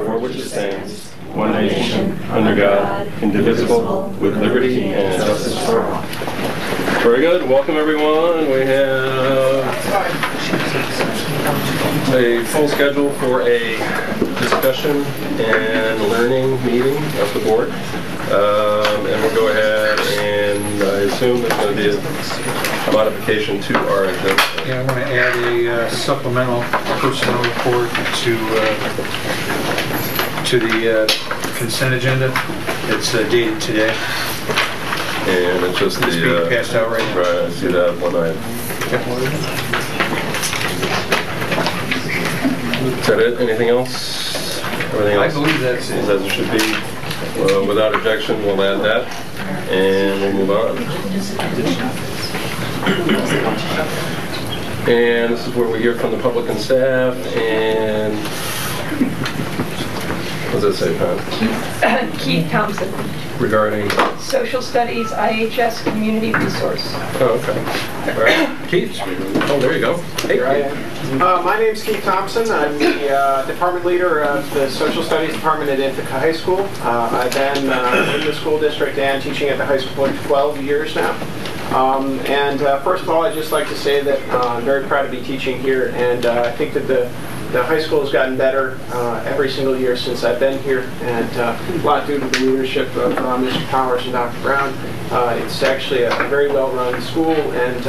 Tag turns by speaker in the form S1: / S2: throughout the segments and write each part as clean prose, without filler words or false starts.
S1: for which it stands, one nation, under God, indivisible, with liberty and justice for all. Very good. Welcome, everyone. We have a full schedule for a discussion and learning meeting of the board. And we'll go ahead and I assume there's going to be a modification to our agenda.
S2: Yeah, I want to add a supplemental personnel report to the consent agenda. It's dated today.
S1: And it's just
S2: it's being passed out right now.
S1: Right, I see that one item.
S2: Yep.
S1: Is that it? Anything else? Everything else?
S2: I believe that's it.
S1: As it should be. Without objection, we'll add that, and we'll move on. And this is where we hear from the public and staff, and what does that say, Pam?
S3: Keith Thompson.
S1: Regarding?
S3: Social Studies, IHS Community Resource.
S1: Oh, okay. All right. Keith. Oh, there you go. Hey,
S4: my name's Keith Thompson. I'm the department leader of the Social Studies Department at Ithaca High School. I've been in the school district and teaching at the high school for 12 years now. First of all, I'd just like to say that I'm very proud to be teaching here, and I think that the high school has gotten better every single year since I've been here, and a lot due to the leadership of Mr. Powers and Dr. Brown. It's actually a very well-run school, and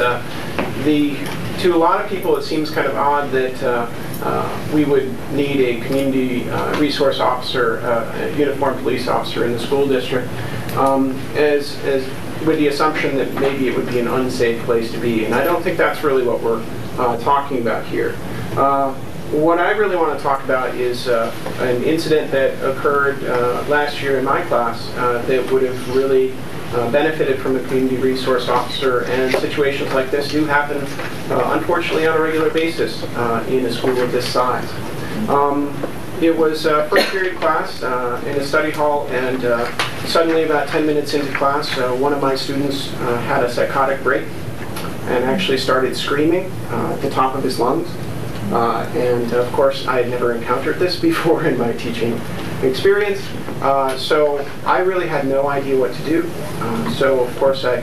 S4: to a lot of people it seems kind of odd that we would need a community resource officer, a uniformed police officer in the school district, as with the assumption that maybe it would be an unsafe place to be, and I don't think that's really what we're talking about here. What I really want to talk about is an incident that occurred last year in my class that would have really benefited from a community resource officer, and situations like this do happen, unfortunately, on a regular basis in a school of this size. It was first period class in a study hall, and suddenly about 10 minutes into class, one of my students had a psychotic break and actually started screaming at the top of his lungs. And of course, I had never encountered this before in my teaching experience, so I really had no idea what to do. So of course, I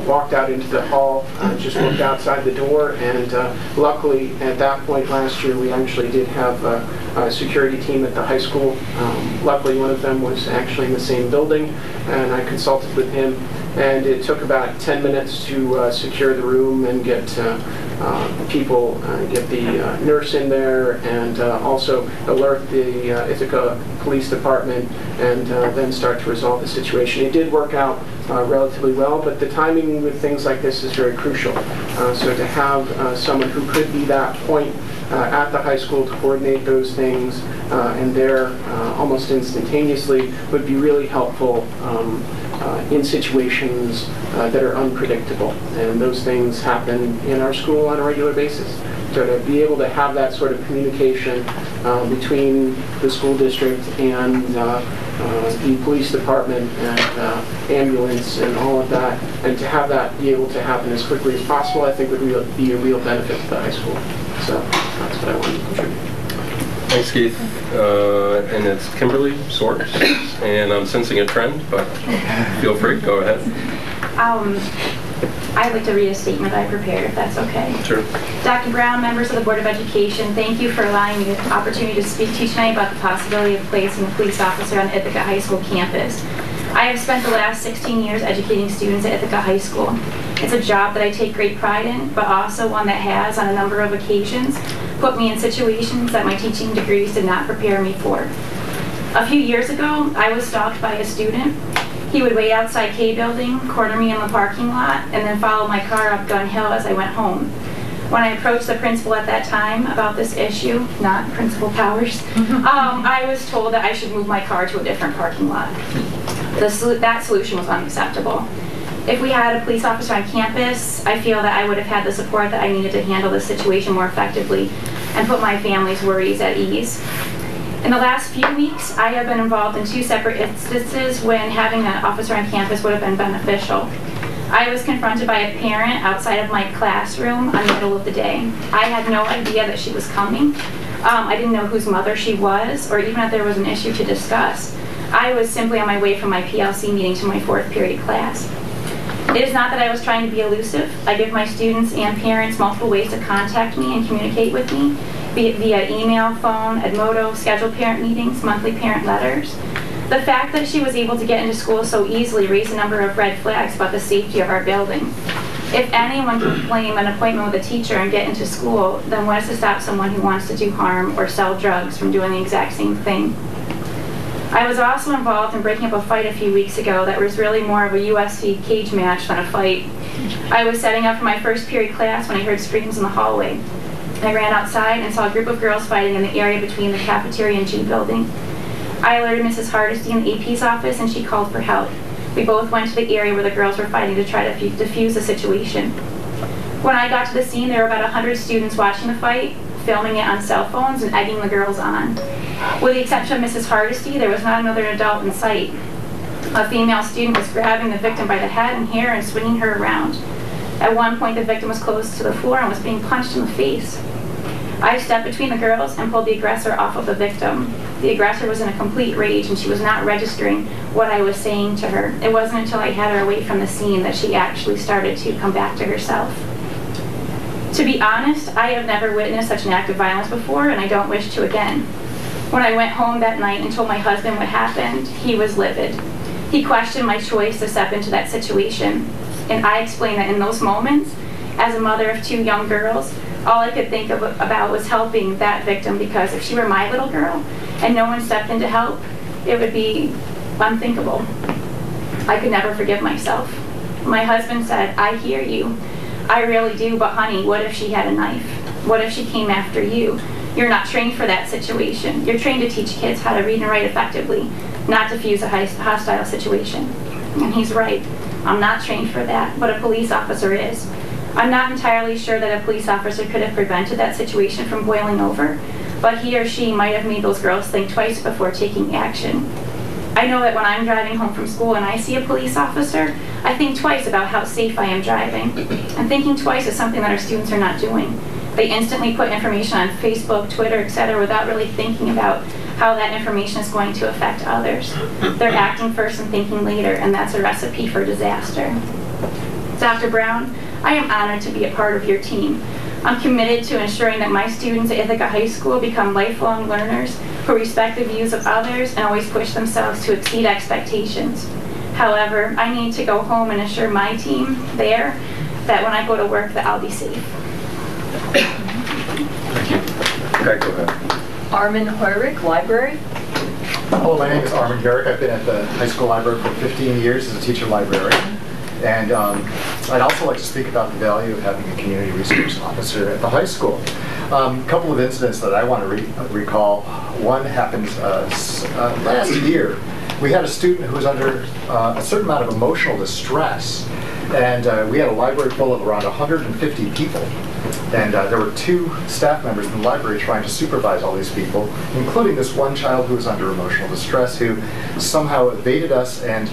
S4: walked out into the hall, just looked outside the door, and luckily at that point last year, we actually did have a security team at the high school. Luckily, one of them was actually in the same building, and I consulted with him, and it took about 10 minutes to secure the room and get people, get the nurse in there, and also alert the Ithaca Police Department, and then start to resolve the situation. It did work out relatively well, but the timing with things like this is very crucial. So to have someone who could be that point at the high school to coordinate those things and there almost instantaneously would be really helpful in situations that are unpredictable, and those things happen in our school on a regular basis. So to be able to have that sort of communication between the school district and the police department and ambulance and all of that, and to have that be able to happen as quickly as possible, I think would be a real benefit to the high school. So that's what I wanted to contribute.
S1: Thanks, Keith. And it's Kimberly Sorts, and I'm sensing a trend, but feel free, go ahead.
S5: I'd like to read a statement I prepared, if that's okay.
S1: Sure.
S5: Dr. Brown, members of the Board of Education, thank you for allowing me the opportunity to speak to you tonight about the possibility of placing a police officer on the Ithaca High School campus. I have spent the last 16 years educating students at Ithaca High School. It's a job that I take great pride in, but also one that has, on a number of occasions, put me in situations that my teaching degrees did not prepare me for. A few years ago, I was stalked by a student. He would wait outside K building, corner me in the parking lot, and then follow my car up Gun Hill as I went home. When I approached the principal at that time about this issue, not Principal Powers, I was told that I should move my car to a different parking lot. That solution was unacceptable. If we had a police officer on campus, I feel that I would have had the support that I needed to handle this situation more effectively and put my family's worries at ease. In the last few weeks, I have been involved in 2 separate instances when having an officer on campus would have been beneficial. I was confronted by a parent outside of my classroom in the middle of the day. I had no idea that she was coming. I didn't know whose mother she was, or even if there was an issue to discuss. I was simply on my way from my PLC meeting to my 4th period class. It is not that I was trying to be elusive. I give my students and parents multiple ways to contact me and communicate with me, be it via email, phone, Edmodo, scheduled parent meetings, monthly parent letters. The fact that she was able to get into school so easily raised a number of red flags about the safety of our building. If anyone can claim an appointment with a teacher and get into school, then what is to stop someone who wants to do harm or sell drugs from doing the exact same thing? I was also involved in breaking up a fight a few weeks ago that was really more of a UFC cage match than a fight. I was setting up for my 1st period class when I heard screams in the hallway. I ran outside and saw a group of girls fighting in the area between the cafeteria and G building. I alerted Mrs. Hardesty in the AP's office and she called for help. We both went to the area where the girls were fighting to try to defuse the situation. When I got to the scene, there were about 100 students watching the fight, filming it on cell phones and egging the girls on. With the exception of Mrs. Hardesty, there was not another adult in sight. A female student was grabbing the victim by the head and hair and swinging her around. At one point, the victim was close to the floor and was being punched in the face. I stepped between the girls and pulled the aggressor off of the victim. The aggressor was in a complete rage and she was not registering what I was saying to her. It wasn't until I had her away from the scene that she actually started to come back to herself. To be honest, I have never witnessed such an act of violence before and I don't wish to again. When I went home that night and told my husband what happened, he was livid. He questioned my choice to step into that situation. And I explained that in those moments, as a mother of 2 young girls, all I could think about was helping that victim, because if she were my little girl and no one stepped in to help, it would be unthinkable. I could never forgive myself. My husband said, "I hear you. I really do, but honey, what if she had a knife? What if she came after you? You're not trained for that situation. You're trained to teach kids how to read and write effectively, not defuse a hostile situation." And he's right. I'm not trained for that, but a police officer is. I'm not entirely sure that a police officer could have prevented that situation from boiling over, but he or she might have made those girls think twice before taking action. I know that when I'm driving home from school and I see a police officer, I think twice about how safe I am driving. And thinking twice is something that our students are not doing. They instantly put information on Facebook, Twitter, etc. without really thinking about how that information is going to affect others. They're acting first and thinking later, and that's a recipe for disaster. Dr. Brown, I am honored to be a part of your team. I'm committed to ensuring that my students at Ithaca High School become lifelong learners who respect the views of others and always push themselves to exceed expectations. However, I need to go home and assure my team there that when I go to work that I'll be safe.
S1: Thank you. Okay, go ahead.
S3: Armin Heurig, Library.
S6: Hello, my name is Armin Garrick. I've been at the high school library for 15 years as a teacher librarian. And I'd also like to speak about the value of having a community resource officer at the high school. A couple of incidents that I want to recall. One happened last year. We had a student who was under a certain amount of emotional distress. And we had a library full of around 150 people. And there were 2 staff members in the library trying to supervise all these people, including this one child who was under emotional distress, who somehow evaded us and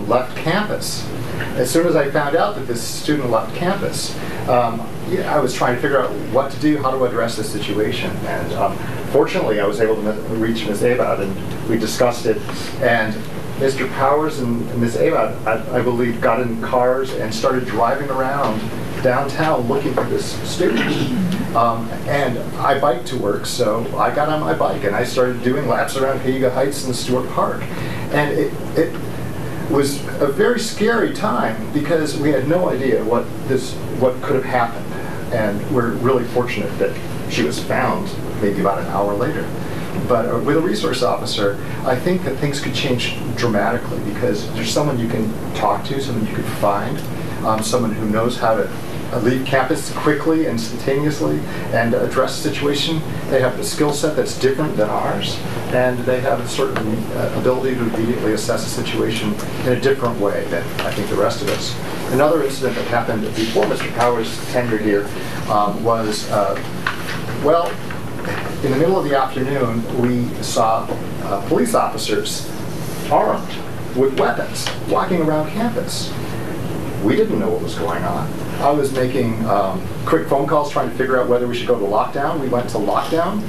S6: left campus. As soon as I found out that this student left campus, I was trying to figure out what to do, how to address this situation. And fortunately, I was able to reach Ms. Abad, and we discussed it. And Mr. Powers and Ms. Abad, I believe, got in cars and started driving around downtown looking for this student. And I bike to work, so I got on my bike and I started doing laps around Cayuga Heights and Stewart Park. And it was a very scary time because we had no idea what could have happened. And we're really fortunate that she was found maybe about an hour later. But with a resource officer, I think that things could change dramatically because there's someone you can talk to, someone you can find, someone who knows how to leave campus quickly, instantaneously, and address the situation. They have the skill set that's different than ours, and they have a certain ability to immediately assess a situation in a different way than I think the rest of us. Another incident that happened before Mr. Powers' tenure here was, well, in the middle of the afternoon, we saw police officers armed with weapons walking around campus. We didn't know what was going on. I was making quick phone calls trying to figure out whether we should go to lockdown. We went to lockdown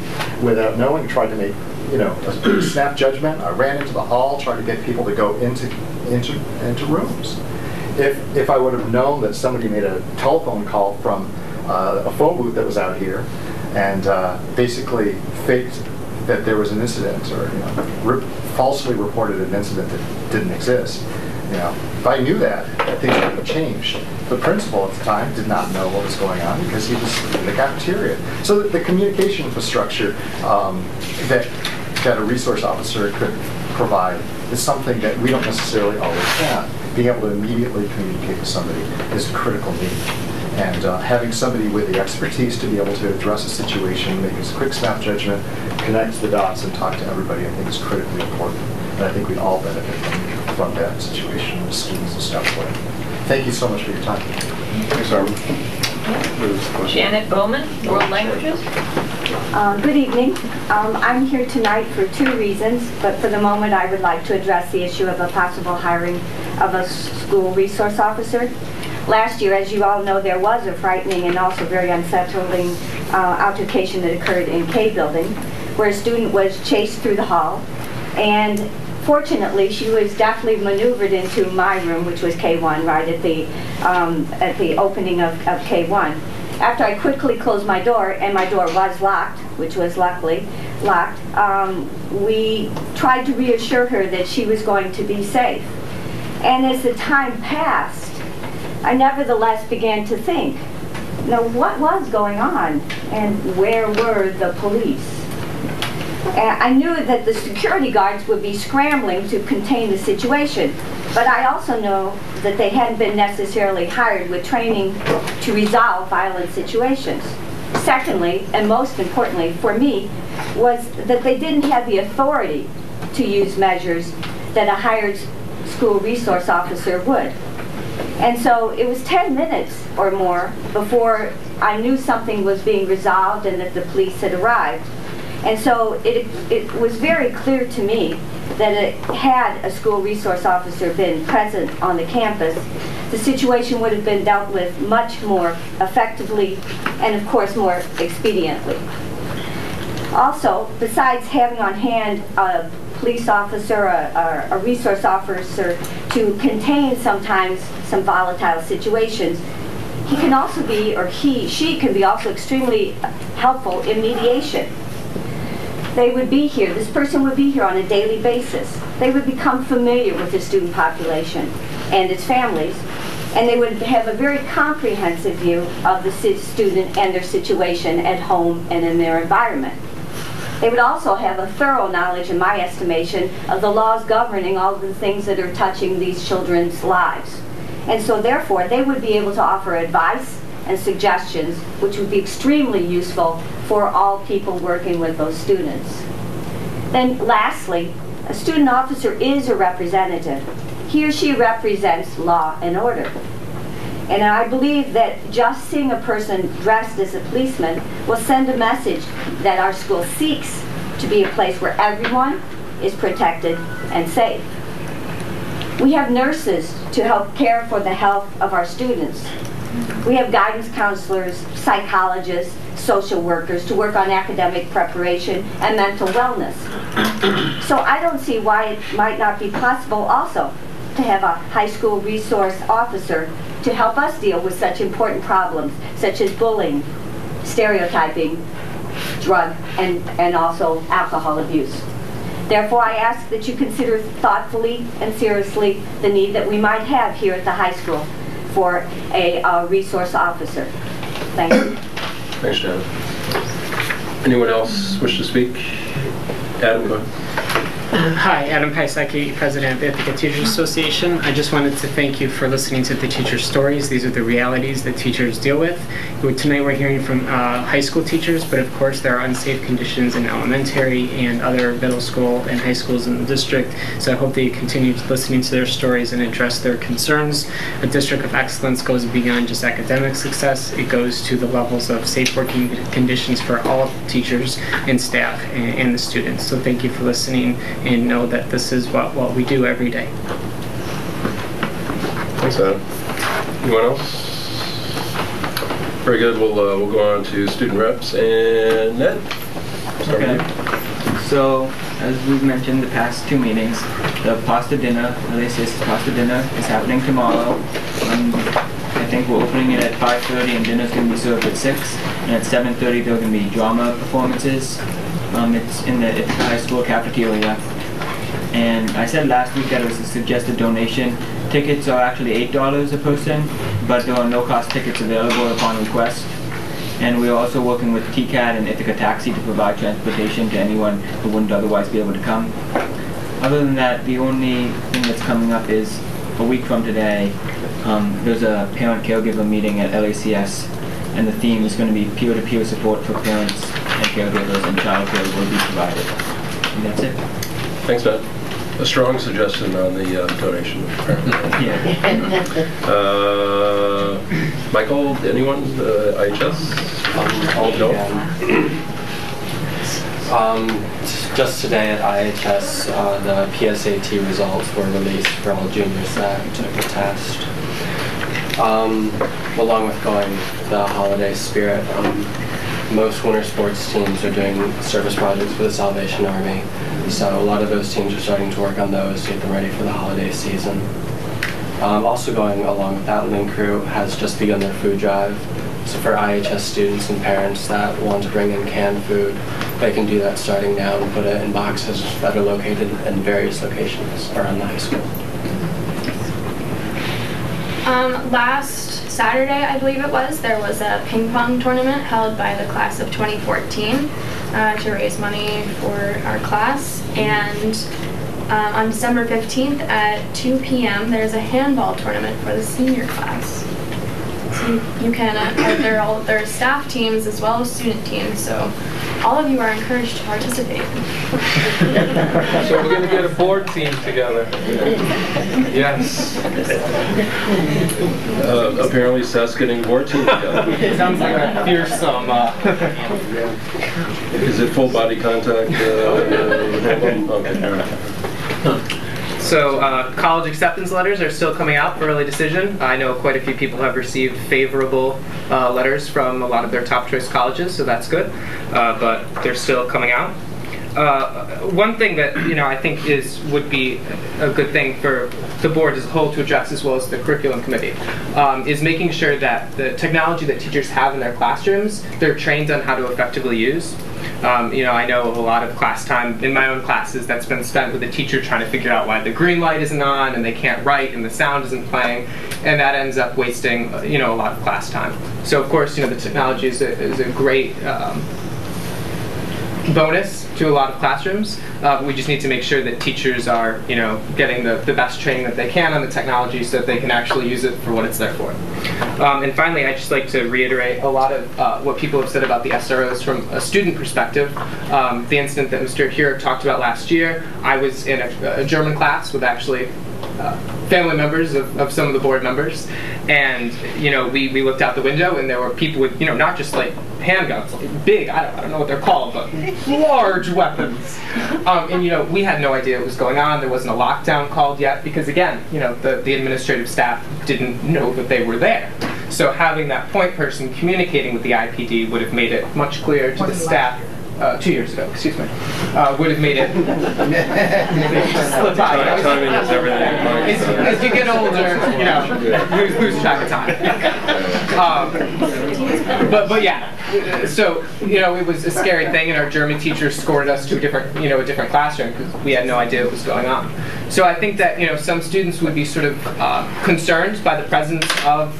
S6: without knowing, tried to make a snap judgment. I ran into the hall, tried to get people to go into rooms. If I would have known that somebody made a telephone call from a phone booth that was out here and basically faked that there was an incident or falsely reported an incident that didn't exist, if I knew that, things would have changed. The principal at the time did not know what was going on because he was in the cafeteria. So the communication infrastructure that a resource officer could provide is something that we don't necessarily always have. Being able to immediately communicate with somebody is a critical need. And having somebody with the expertise to be able to address a situation, make a quick snap judgment, connect the dots, and talk to everybody, I think is critically important. And I think we all benefit from that situation with students and staff. Thank you so much for your time.
S1: Thanks, Armin.
S3: Janet Bowman, World Languages.
S7: Good evening. I'm here tonight for two reasons, but for the moment I would like to address the issue of a possible hiring of a school resource officer. Last year, as you all know, there was a frightening and also very unsettling altercation that occurred in K building, where a student was chased through the hall, and fortunately she was definitely maneuvered into my room, which was K1, right at the opening of K1. After I quickly closed my door, and my door was locked, which was luckily locked, we tried to reassure her that she was going to be safe. And as the time passed, I nevertheless began to think, what was going on and where were the police? And I knew that the security guards would be scrambling to contain the situation, but I also know that they hadn't been necessarily hired with training to resolve violent situations. Secondly, and most importantly for me, was that they didn't have the authority to use measures that a hired school resource officer would. And so it was 10 minutes or more before I knew something was being resolved and that the police had arrived. And so it was very clear to me that had a school resource officer been present on the campus, the situation would have been dealt with much more effectively and, of course, more expediently. Also, besides having on hand a police officer, a resource officer to contain sometimes some volatile situations, he can also be, or she can be also extremely helpful in mediation. They would be here, this person would be here on a daily basis. They would become familiar with the student population and its families, and they would have a very comprehensive view of the student and their situation at home and in their environment. They would also have a thorough knowledge, in my estimation, of the laws governing all of the things that are touching these children's lives. And so therefore, they would be able to offer advice and suggestions which would be extremely useful for all people working with those students. Then lastly, a student officer is a representative. He or she represents law and order. And I believe that just seeing a person dressed as a policeman will send a message that our school seeks to be a place where everyone is protected and safe. We have nurses to help care for the health of our students. We have guidance counselors, psychologists, social workers to work on academic preparation and mental wellness. So I don't see why it might not be possible also to have a high school resource officer to help us deal with such important problems, such as bullying, stereotyping, drug, and also alcohol abuse. Therefore, I ask that you consider thoughtfully and seriously the need that we might have here at the high school for a resource officer. Thank you.
S1: Thanks, Janet. Anyone else wish to speak? Adam, go ahead.
S8: Hi, Adam Paisaki, President of the Ithaca Teachers Association. I just wanted to thank you for listening to the teachers' stories. These are the realities that teachers deal with. Tonight we're hearing from high school teachers, but of course there are unsafe conditions in elementary and other middle school and high schools in the district. So I hope that you continue listening to their stories and address their concerns. A district of excellence goes beyond just academic success. It goes to the levels of safe working conditions for all teachers and staff and the students. So thank you for listening, and know that this is what we do every day.
S1: Thanks, Adam. Anyone else? Very good. We'll go on to student reps and Ned.
S9: Okay. So, as we've mentioned the past 2 meetings, the pasta dinner, LACS pasta dinner, is happening tomorrow. I think we're opening it at 5:30 and dinner's going to be served at 6. And at 7:30 there are going to be drama performances. It's in the Ithaca High School cafeteria. And I said last week that it was a suggested donation. Tickets are actually $8 a person, but there are no-cost tickets available upon request. And we're also working with TCAT and Ithaca Taxi to provide transportation to anyone who wouldn't otherwise be able to come. Other than that, the only thing that's coming up is a week from today, there's a parent-caregiver meeting at LACS, and the theme is going to be peer-to-peer support for parents and caregivers, and childcare will be provided. And that's it.
S1: Thanks, Matt. A strong suggestion on the donation, apparently.
S9: Yeah.
S1: Michael, anyone? IHS?
S10: Just today at IHS, the PSAT results were released for all juniors that took the test. Along with going the holiday spirit, most winter sports teams are doing service projects for the Salvation Army. So a lot of those teams are starting to work on those to get them ready for the holiday season. Also going along with that, Link Crew has just begun their food drive. So for IHS students and parents that want to bring in canned food, they can do that starting now and put it in boxes that are located in various locations around the high school.
S11: Last Saturday, I believe it was, there was a ping pong tournament held by the class of 2014 to raise money for our class. And on December 15th at 2 p.m. there's a handball tournament for the senior class. So you can, there are staff teams as well as student teams, so all of you are encouraged to participate.
S12: So we're going to get a board team together. Yes.
S1: Apparently Seth's getting a board team together.
S12: It sounds like a fearsome.
S1: Is it full body contact? Okay, all right.
S12: So college acceptance letters are still coming out for early decision. I know quite a few people have received favorable letters from a lot of their top choice colleges, so that's good. But they're still coming out. One thing that I think would be a good thing for the board as a whole to address, as well as the curriculum committee, is making sure that the technology that teachers have in their classrooms, they're trained on how to effectively use. I know of a lot of class time in my own classes that's been spent with a teacher trying to figure out why the green light isn't on and they can't write and the sound isn't playing, and that ends up wasting a lot of class time. So of course the technology is a great bonus to a lot of classrooms. We just need to make sure that teachers are getting the best training that they can on the technology so that they can actually use it for what it's there for. And finally, I'd just like to reiterate a lot of what people have said about the SROs from a student perspective. The incident that Mr. Hurek talked about last year, I was in a German class with actually family members of some of the board members, and we looked out the window and there were people with not just like handguns, like big, I don't know what they're called, but large weapons. And we had no idea what was going on. There wasn't a lockdown called yet because again, the administrative staff didn't know that they were there. So having that point person communicating with the IPD would have made it much clearer to the staff. 2 years ago, excuse me, would have made it slip by.
S1: Timing is everything.
S12: As you get older, you lose track of time. But yeah, so it was a scary thing, and our German teacher escorted us to a different classroom because we had no idea what was going on. So I think that some students would be sort of concerned by the presence of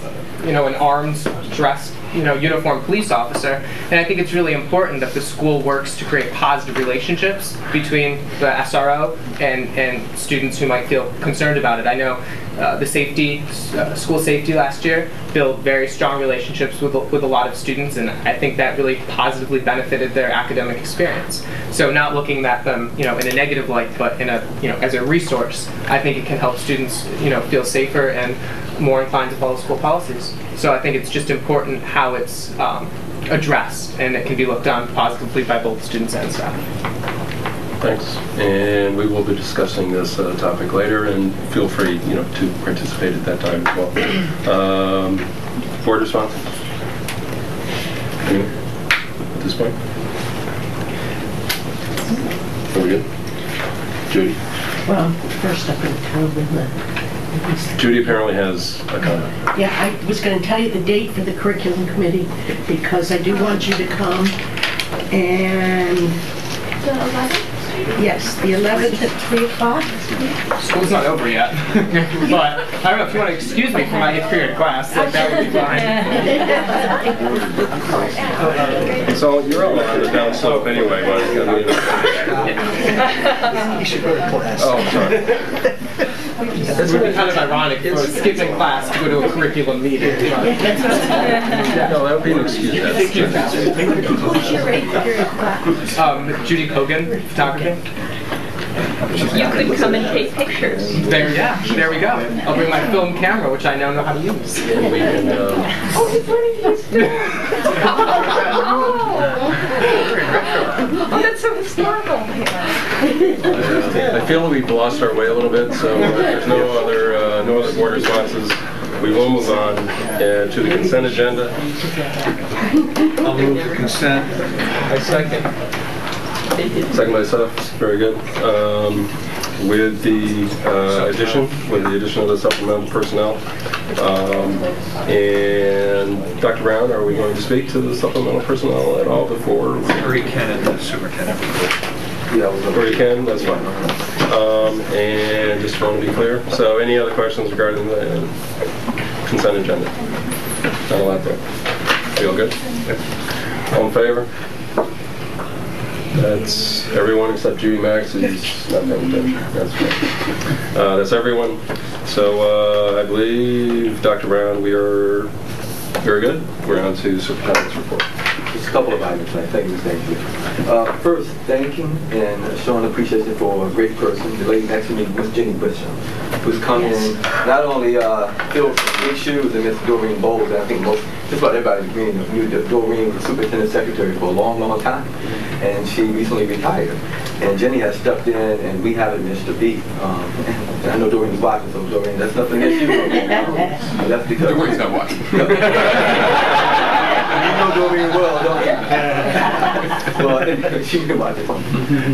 S12: an armed, dressed uniformed police officer, and I think it's really important that the school works to create positive relationships between the SRO and students who might feel concerned about it. I know the school safety last year built very strong relationships with a lot of students, and I think that really positively benefited their academic experience. So not looking at them in a negative light, but as a resource, I think it can help students feel safer and more inclined to follow school policies. So I think it's just important how it's addressed, and it can be looked on positively by both students and staff.
S1: Thanks. And we will be discussing this topic later, and feel free to participate at that time as well. Board response? this point? Are we good? Judy?
S13: Well, first I'm going to tell them that.
S1: Judy apparently has a comment.
S13: Yeah, I was going to tell you the date for the curriculum committee because I do want you to come. And
S11: The 11th?
S13: yes, the 11th at 3 o'clock.
S12: School's not over yet. But I don't know if you want to excuse me from my 8th period class. Like, that would be fine.
S1: So you're all on the down slope anyway, but I mean,
S6: You should go to class.
S1: oh, sorry.
S12: This would be kind of ironic for skipping class to go to a curriculum meeting.
S1: No, that would be an excuse.
S13: Who's your 8th period class?
S12: Judy Kogan, photography.
S3: You could come and take pictures.
S12: There we go. I'll bring my film camera, which I now know how to use.
S1: And we can,
S3: Oh, he's learning to use film. Oh, that's so historical.
S1: I feel we've lost our way a little bit, so if there's no other board responses, we will move on to the consent agenda.
S2: I'll move the consent.
S12: I second.
S1: Second by myself, very good. With the addition of the supplemental personnel. And Dr. Brown, are we going to speak to the supplemental personnel at all before?
S2: Or Ken and the superintendent.
S1: Or you can, that's fine. And just want to be clear, so any other questions regarding the consent agenda? Not a lot there. Feel good? All in favor? That's everyone except Judy Max, who's not paying attention. That's fine. That's everyone. So I believe, Dr. Brown, we are very good. We're on to superintendent's report.
S14: Just a couple of items, thank you. First, thanking and showing appreciation for a great person. The lady next to me was Jenny Bishop, who's come in, not only filled big shoes in Miss Doreen Bowles, and I think just about everybody knew that Doreen was superintendent secretary for a long, long time, and she recently retired. And Jenny has stepped in, and we haven't missed a beat. And I know Doreen's watching, so Doreen, that's nothing against you. That's because
S12: Doreen's not watching.
S14: You know Doreen well, don't you? Well, she can watch it.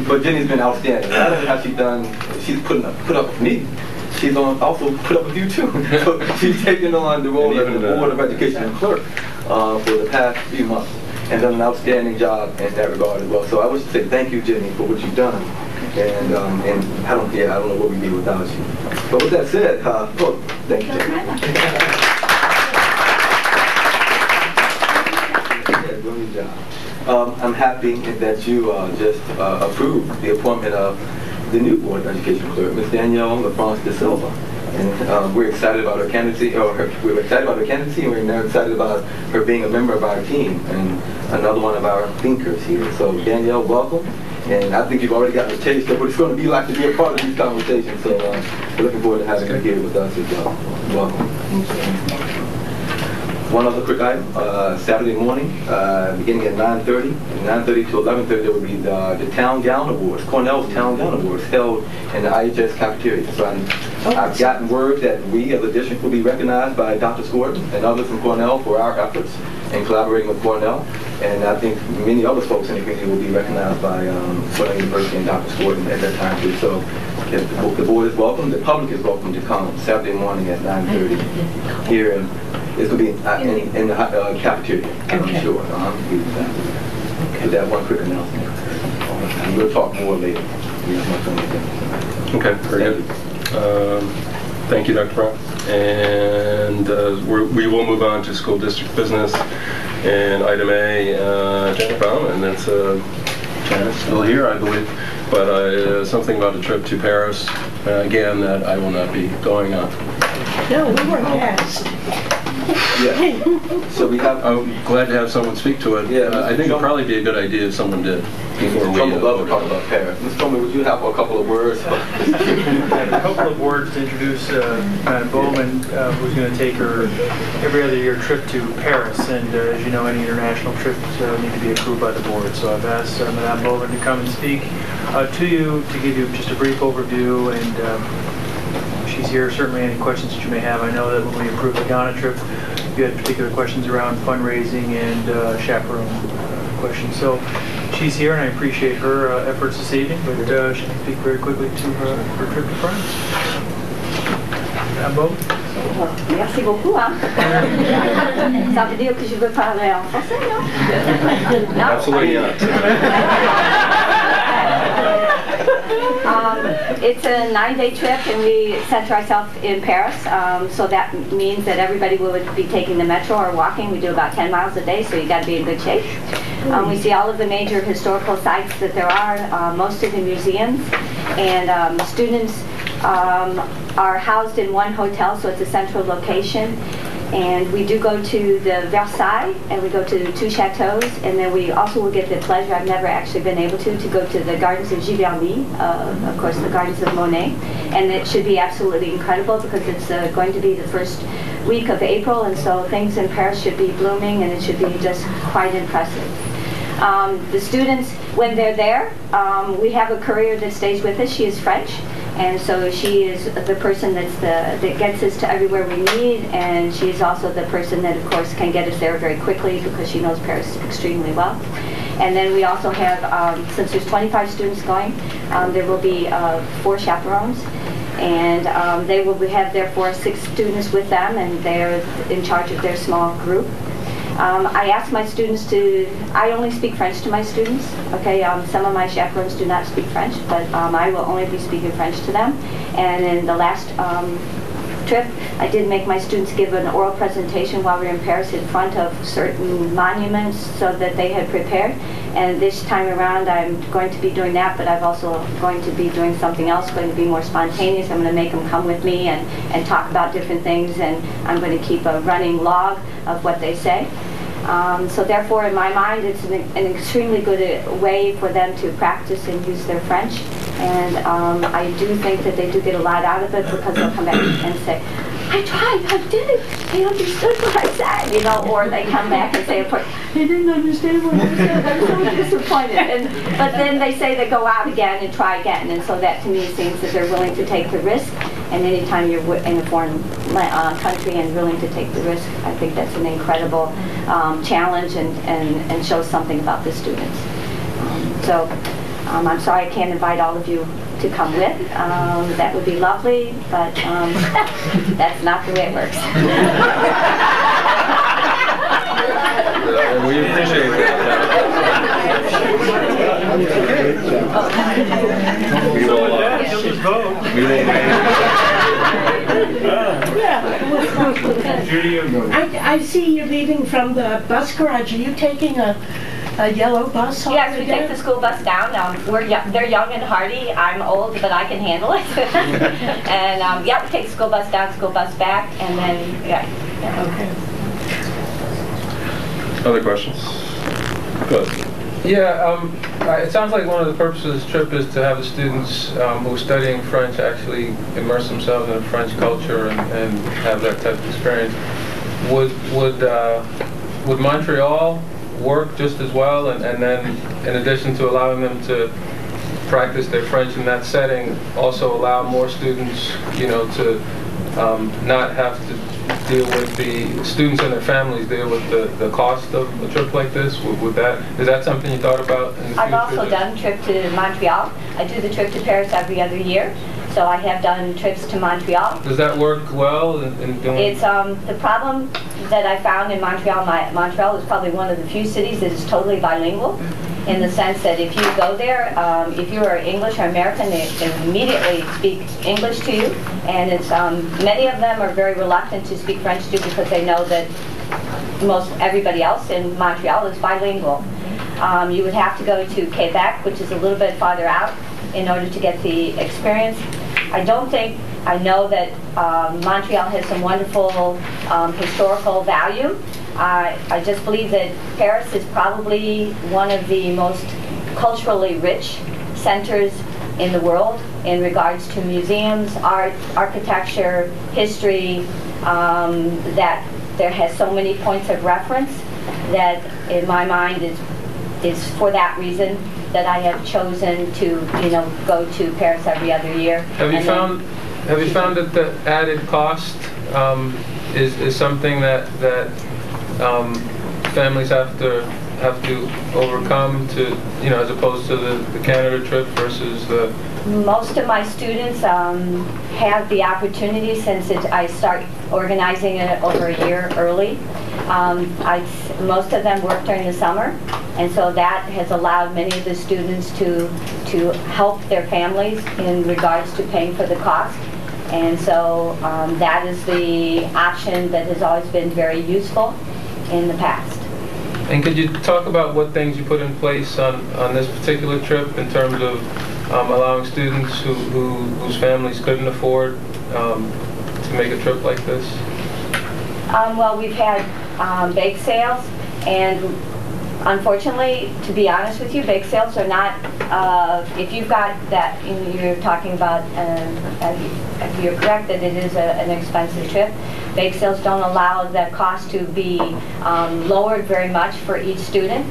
S14: But Jenny's been outstanding. I don't know how she's put up with me. She's also put up with you too. So she's taken on the role of the Board of Education clerk for the past few months and done an outstanding job in that regard as well. So I wish to say thank you, Jenny, for what you've done. And I don't know what we'd be without you. But with that said, thank you, Jenny. I'm happy that you just approved the appointment of the new Board of Education clerk, Ms. Danielle LaFrance de Silva. And we're excited about her candidacy, and we're now excited about her being a member of our team and another one of our thinkers here. So Danielle, welcome. And I think you've already gotten a taste of what it's going to be like to be a part of these conversations. So we're looking forward to having you here with us as well. Welcome. Thank you. One other quick item, Saturday morning, beginning at 9:30 to 11:30, there will be the Town Gown Awards, Cornell's Town Gown Awards, held in the IHS cafeteria. So I've gotten word that we as a district will be recognized by Dr. Scourton and others from Cornell for our efforts in collaborating with Cornell. And I think many other folks in the community will be recognized by Cornell University and Dr. Scourton at that time too. So the board is welcome, the public is welcome to come Saturday morning at 9:30 here in it's going to be in the cafeteria, I'm sure. With that one quick announcement. We'll talk more later.
S1: Okay, very good. Thank you, Dr. Brown. And we will move on to school district business. And item A, Janet Bauman, that's Janet's still here, I believe. But something about a trip to Paris, again, that I will not be going on.
S13: No, we weren't asked.
S14: Yeah. So we have.
S1: I'm glad to have someone speak to it.
S14: Yeah.
S1: I think it'd probably be a good idea if someone did before we.
S14: Love to talk about Paris. Ms. Coleman, would you have a couple of words?
S15: A couple of words to introduce Madam Bowman, who's going to take her every other year trip to Paris. And as you know, any international trips need to be approved by the board. So I've asked Madam Bowman to come and speak to you to give you just a brief overview. And she's here. Certainly, any questions that you may have. I know that when we approved the Ghana trip, you had particular questions around fundraising and chaperone questions. So she's here, and I appreciate her efforts this evening, but she can speak very quickly to her trip to France. Beau?
S7: Merci beaucoup. Hein? Ça veut dire que je veux parler en français, non? No?
S1: Absolutely not.
S7: It's a 9-day trip, and we center ourselves in Paris. So that means that everybody will be taking the metro or walking. We do about 10 miles a day, so you got to be in good shape. We see all of the major historical sites that there are, most of the museums, and students are housed in one hotel, so it's a central location. And we do go to the Versailles, and we go to the 2 chateaux, and then we also will get the pleasure, I've never actually been able to go to the gardens of Giverny, of course the gardens of Monet, and it should be absolutely incredible because it's going to be the first week of April, and so things in Paris should be blooming, and it should be just quite impressive. The students, when they're there, we have a courier that stays with us. She is French. And so she is the person that gets us to everywhere we need, and she is also the person that, of course, can get us there very quickly because she knows Paris extremely well. And then we also have, since there's 25 students going, there will be 4 chaperones, and they will have therefore 6 students with them, and they're in charge of their small group. I ask my students I only speak French to my students, okay? Some of my chaperones do not speak French, but I will only be speaking French to them. And in the last trip, I did make my students give an oral presentation while we were in Paris in front of certain monuments so that they had prepared. And this time around, I'm going to be doing that, but I'm also going to be doing something else, going to be more spontaneous. I'm going to make them come with me and talk about different things, and I'm going to keep a running log of what they say. So therefore, in my mind, it's an extremely good way for them to practice and use their French. And I do think that they do get a lot out of it because they'll come back and say, I tried, I did it, they understood what I said, you know, or they come back and say, they didn't understand what I said, I'm so disappointed. But then they say they go out again and try again, and so that to me seems that they're willing to take the risk. And anytime you're in a foreign country and willing to take the risk, I think that's an incredible challenge and shows something about the students. So I'm sorry I can't invite all of you to come with. That would be lovely, but that's not the way it works.
S1: We appreciate that. We will
S13: I see you're leaving from the bus garage. Are you taking a yellow bus home?
S7: Yes, we take the school bus down. They're young and hardy. I'm old, but I can handle it. And yeah, we take the school bus down, school bus back, and then, yeah.
S13: Okay.
S1: Other questions? Good.
S16: Yeah, it sounds like one of the purposes of this trip is to have the students who are studying French actually immerse themselves in the French culture and have that type of experience. Would Montreal work just as well, and then in addition to allowing them to practice their French in that setting, also allow more students, you know, to not have to deal with the students and their families, deal with the cost of a trip like this? Is that something you thought about in the future?
S7: I've also done a trip to Montreal. I do the trip to Paris every other year. So I have done trips to Montreal.
S16: Does that work well in doing?
S7: It's the problem that I found in Montreal. Montreal is probably one of the few cities that is totally bilingual, in the sense that if you go there, if you are English or American, they immediately speak English to you, and it's many of them are very reluctant to speak French too because they know that most everybody else in Montreal is bilingual. You would have to go to Quebec, which is a little bit farther out, in order to get the experience. I know that Montreal has some wonderful historical value. I just believe that Paris is probably one of the most culturally rich centers in the world in regards to museums, art, architecture, history, that there has so many points of reference that in my mind is for that reason that I have chosen to, you know, go to Paris every other year.
S16: Have you found that the added cost is something that families have to have to overcome to, you know, as opposed to the Canada trip versus the...
S7: Most of my students have the opportunity since I start organizing it over a year early. Most of them work during the summer, and so that has allowed many of the students to help their families in regards to paying for the cost. And so that is the option that has always been very useful in the past.
S16: And could you talk about what things you put in place on this particular trip in terms of allowing students whose families couldn't afford to make a trip like this?
S7: Well, we've had bake sales, and unfortunately, to be honest with you, bake sales are not, if you've got that, you're talking about, you're correct that it is an expensive trip. Bake sales don't allow that cost to be lowered very much for each student.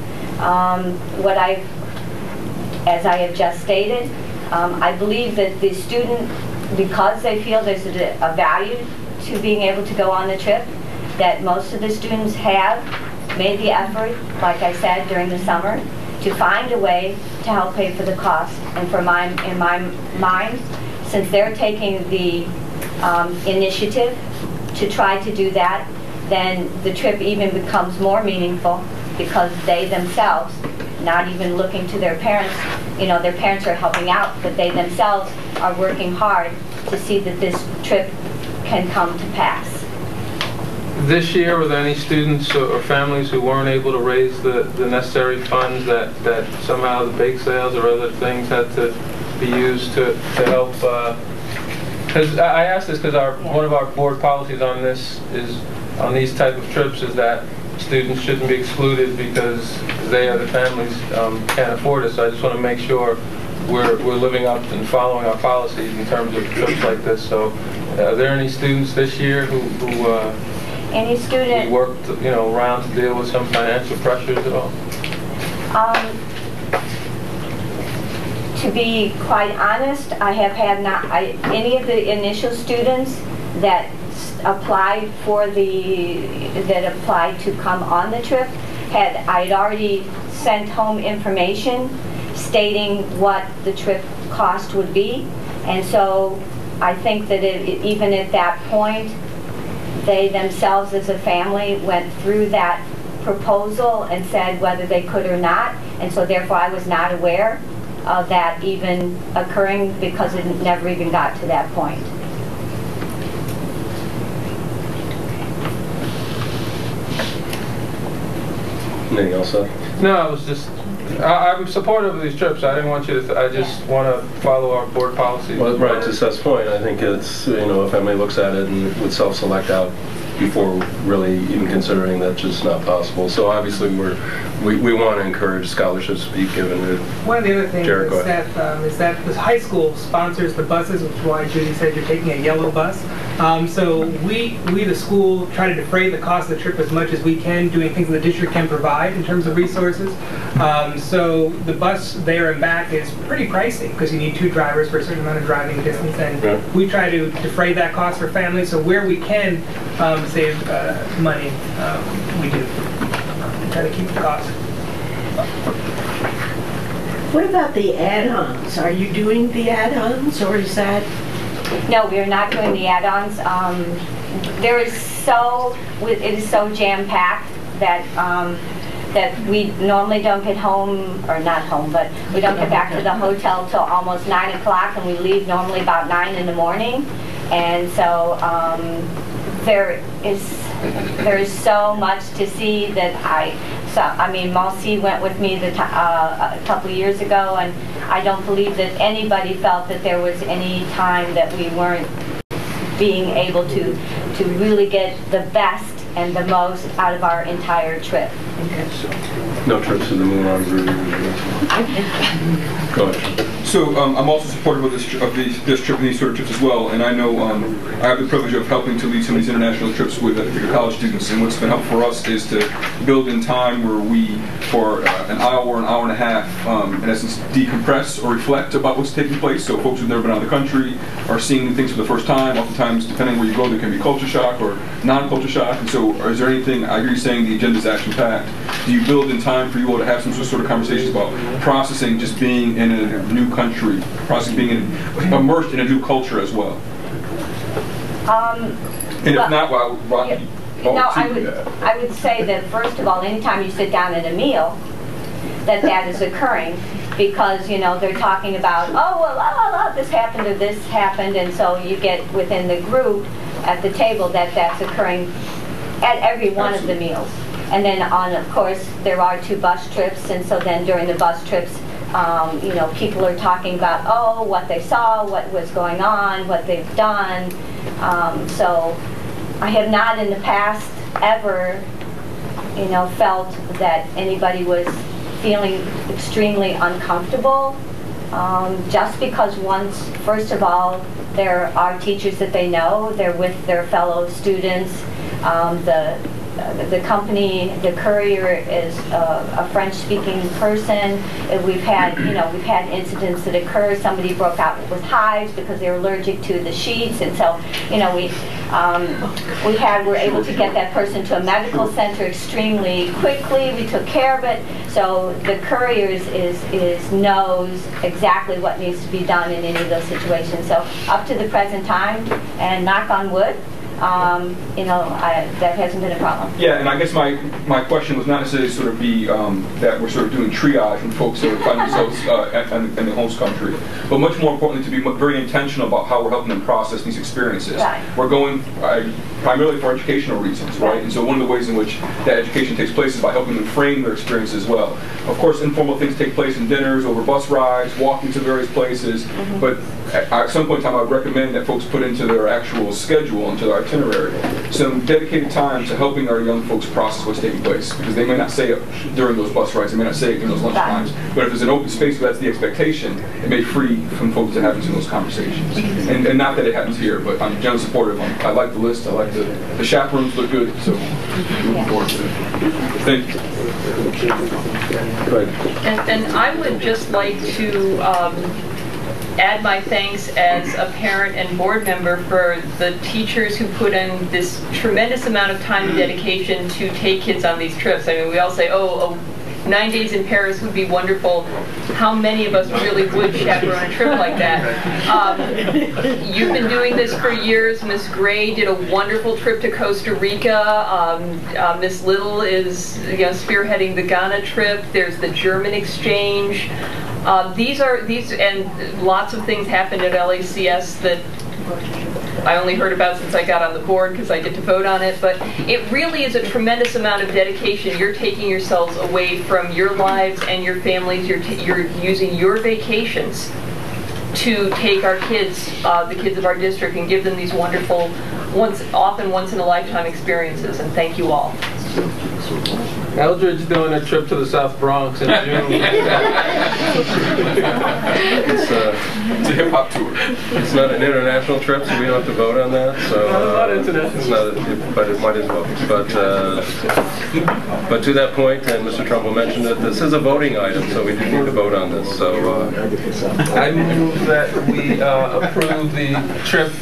S7: As I have just stated, I believe that the student, because they feel there's a value to being able to go on the trip, that most of the students have made the effort, like I said, during the summer, to find a way to help pay for the cost. And in my mind, since they're taking the initiative to try to do that, then the trip even becomes more meaningful because they themselves, not even looking to their parents, you know, their parents are helping out, but they themselves are working hard to see that this trip can come to pass.
S16: This year, were there any students or families who weren't able to raise the necessary funds that somehow the bake sales or other things had to be used to help? Because I asked this because one of our board policies on this is, on these type of trips, is that students shouldn't be excluded because they or the families can't afford it. So I just want to make sure we're living up and following our policies in terms of trips like this. So are there any students this year who
S7: any student
S16: worked, you know, around to deal with some financial pressures at all?
S7: To be quite honest, I have had any of the initial students that applied to come on the trip I had already sent home information stating what the trip cost would be, and so I think that even at that point, they themselves as a family went through that proposal and said whether they could or not, and so therefore I was not aware of that even occurring because it never even got to that point.
S1: Anything else, Seth?
S16: No, I was just, I'm supportive of these trips. I didn't want you to, I just want to follow our board policy.
S1: Well, right, to Seth's point, I think it's, you know, a family looks at it and would self-select out before really even considering that's just not possible. So obviously we want to encourage scholarships to be given to
S17: One of the other things
S1: Jared,
S17: is that the high school sponsors the buses, which is why Judy said you're taking a yellow bus. So we the school try to defray the cost of the trip as much as we can, doing things the district can provide in terms of resources. So the bus there and back is pretty pricey because you need 2 drivers for a certain amount of driving distance, and we try to defray that cost for families. So where we can save money, we do. Try to keep the cost.
S13: What about the add-ons? Are you doing the add-ons, or is that?
S7: No, we are not doing the add-ons. It is so jam-packed that that we normally don't get home, or not home, but we don't get back to the hotel till almost 9 o'clock, and we leave normally about 9 in the morning. And so there is so much to see that I mean, Malcy went with me a couple of years ago, and I don't believe that anybody felt that there was any time that we weren't being able to really get the best and the most out of our entire trip.
S1: No trips to the moon on Route. Go ahead.
S18: So I'm also supportive of this trip and these sort of trips as well. And I know I have the privilege of helping to lead some of these international trips with college students. And what's been helpful for us is to build in time where we, for an hour or an hour and a half, in essence, decompress or reflect about what's taking place. So folks who've never been out of the country are seeing things for the first time. Oftentimes, depending where you go, there can be culture shock or non-culture shock. And so, is there anything? I hear you saying the agenda is action-packed. do you build in time for you all to have some sort of conversations about processing just being in a new country, processing being immersed in a new culture as well? And if not,
S7: I would say that first of all, anytime you sit down at a meal, that is occurring, because they're talking about, oh well, this happened or this happened, and so you get within the group at the table that's occurring at every one of the meals. And then of course there are 2 bus trips, and so then during the bus trips, people are talking about what they saw, what was going on, what they've done. So I have not in the past ever felt that anybody was feeling extremely uncomfortable, just because first of all, there are teachers that they know, they're with their fellow students. The company, the courier is a French-speaking person. We've had incidents that occur. Somebody broke out with hives because they were allergic to the sheets, and so we're able to get that person to a medical center extremely quickly. We took care of it. So the courier knows exactly what needs to be done in any of those situations. So up to the present time, and knock on wood, that hasn't been a problem.
S18: Yeah, and I guess my question was not necessarily sort of be that we're sort of doing triage when folks are finding themselves in the host country, but much more importantly to be very intentional about how we're helping them process these experiences.
S7: Right.
S18: We're going primarily for educational reasons, right? And so one of the ways in which that education takes place is by helping them frame their experience as well. Of course, informal things take place in dinners, over bus rides, walking to various places, but at some point in time I would recommend that folks put into their actual schedule, into their itinerary, some dedicated time to helping our young folks process what's taking place, because they may not say it during those bus rides, they may not say it during those lunch times, but if there's an open space where that's the expectation, it may free from folks to have into those conversations. And not that it happens here, but I'm generally supportive. I like the list, I like the chaperones look good, so looking forward to it. Thank you.
S1: Go ahead.
S3: And I would just like to add my thanks as a parent and board member for the teachers who put in this tremendous amount of time and dedication to take kids on these trips. I mean, we all say, 9 days in Paris would be wonderful. How many of us really would chaperone a trip like that? You've been doing this for years. Miss Gray did a wonderful trip to Costa Rica. Miss Little is spearheading the Ghana trip. There's the German exchange. These and lots of things happened at LACS that I only heard about since I got on the board because I get to vote on it, but it really is a tremendous amount of dedication. You're taking yourselves away from your lives and your families. You're using your vacations to take our kids, the kids of our district, and give them these wonderful, often once-in-a-lifetime experiences, and thank you all.
S16: Eldridge doing a trip to the South Bronx in June.
S1: It's a hip-hop tour. It's not an international trip, so we don't have to vote on that. So
S16: not international.
S1: It's not, but it might as well. But to that point, and Mr. Trumbull mentioned it, this is a voting item, so we do need to vote on this. So
S16: I move that we approve the trip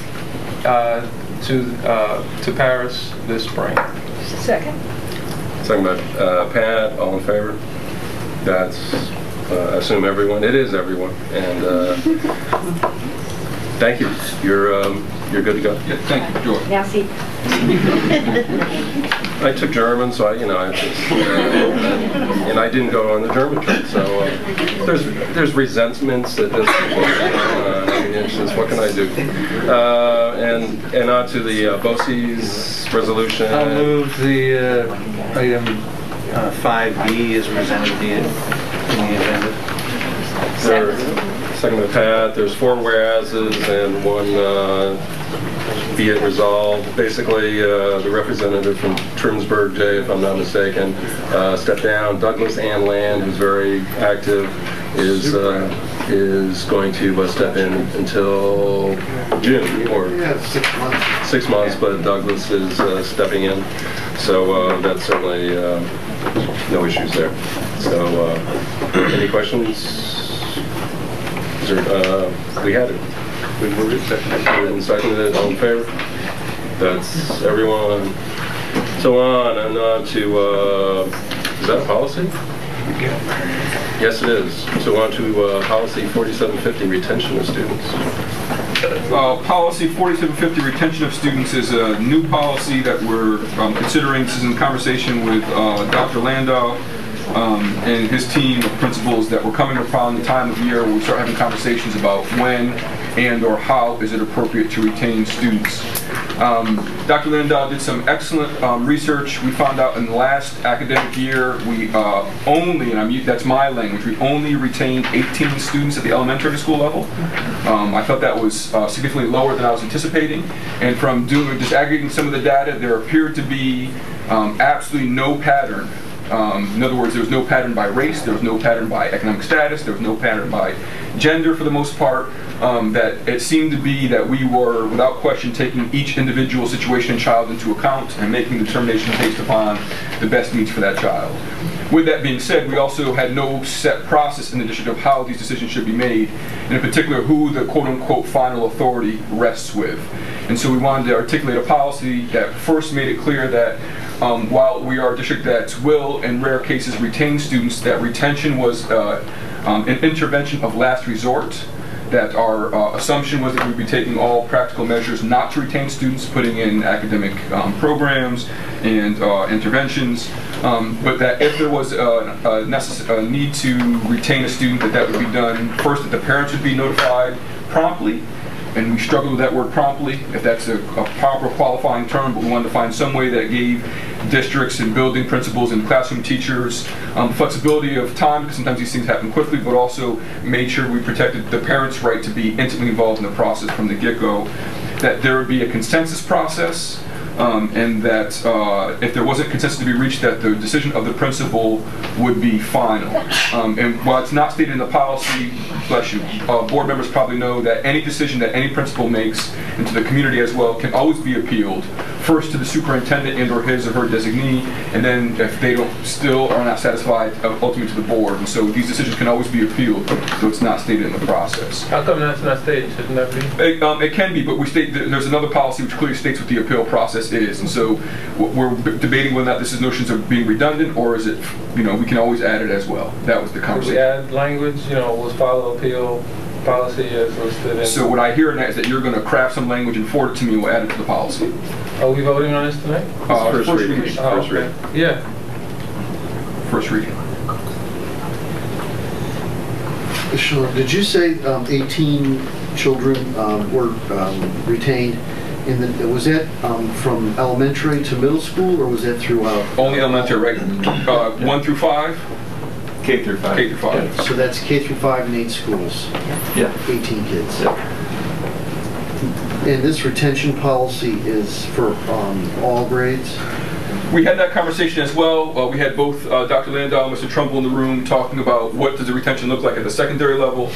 S16: to Paris this spring.
S3: Second.
S1: Talking about Pat, all in favor? That's, I assume everyone. It is everyone. And thank you. You're good to go.
S18: Yeah, thank you, George.
S7: Merci.
S1: I took German, so and I didn't go on the German trip. So there's resentments that just, I mean, it's just, what can I do? And on to the BOCE's resolution.
S2: I'll move the item 5B is presented in the agenda.
S1: Second by Pat. There's 4 whereases and 1 be it resolved. Basically, the representative from Trimsburg, Jay, if I'm not mistaken, stepped down. Douglas Ann Land, who's very active, is going to step in until June, or
S6: 6 months.
S1: 6 months, but Douglas is stepping in. So that's certainly no issues there. So any questions? We had it. We moved it, seconded it, all in favor? That's everyone. So on and on to Is that a policy? Yes, it is. So on to policy 4750, retention of students.
S18: Policy 4750, retention of students, is a new policy that we're considering. This is in conversation with Dr. Landau and his team of principals, that we're coming upon the time of year where we start having conversations about when and or how is it appropriate to retain students. Dr. Landau did some excellent research. We found out in the last academic year we only, and that's my language, we only retained 18 students at the elementary school level. I thought that was significantly lower than I was anticipating, and from just aggregating some of the data, there appeared to be absolutely no pattern. In other words, there was no pattern by race, there was no pattern by economic status, there was no pattern by gender for the most part. That it seemed to be that we were, without question, taking each individual situation and child into account and making determinations based upon the best needs for that child. With that being said, we also had no set process in the district of how these decisions should be made, and in particular who the quote-unquote final authority rests with. And so we wanted to articulate a policy that first made it clear that while we are a district that will, in rare cases, retain students, that retention was an intervention of last resort, that our assumption was that we'd be taking all practical measures not to retain students, putting in academic programs and interventions, but that if there was a need to retain a student, that would be done first, that the parents would be notified promptly. And we struggled with that word promptly, if that's a proper qualifying term, but we wanted to find some way that gave districts and building principals and classroom teachers flexibility of time, because sometimes these things happen quickly, but also made sure we protected the parents' right to be intimately involved in the process from the get-go, that there would be a consensus process, and that if there wasn't consensus to be reached, that the decision of the principal would be final. And while it's not stated in the policy, bless you, board members probably know that any decision that any principal makes, and to the community as well, can always be appealed, first to the superintendent and or his or her designee, and then if they still are not satisfied, ultimately to the board. And so these decisions can always be appealed, so it's not stated in the process.
S16: How come that's not stated? Shouldn't that be?
S18: It can be, but we state there's another policy which clearly states what the appeal process is, and so we're debating whether or not this is notions of being redundant, or is it, we can always add it as well. That was the conversation.
S16: We add language, was follow appeal policy as listed in.
S18: So what I hear in that is that you're going to craft some language and forward it to me, and we'll add it to the policy.
S16: Are we voting on this tonight?
S18: First reading.
S1: First reading.
S16: Yeah.
S18: First reading.
S19: Sean, did you say 18 children were retained? Was that from elementary to middle school, or was that throughout?
S18: Only elementary, right? 1 through 5?
S14: K through 5.
S18: K through 5.
S19: Yeah. So that's K through 5 in 8 schools?
S14: Yeah.
S19: 18 kids?
S14: Yeah.
S19: And this retention policy is for all grades?
S18: We had that conversation as well. We had both Dr. Landau and Mr. Trumbull in the room talking about what does the retention look like at the secondary level.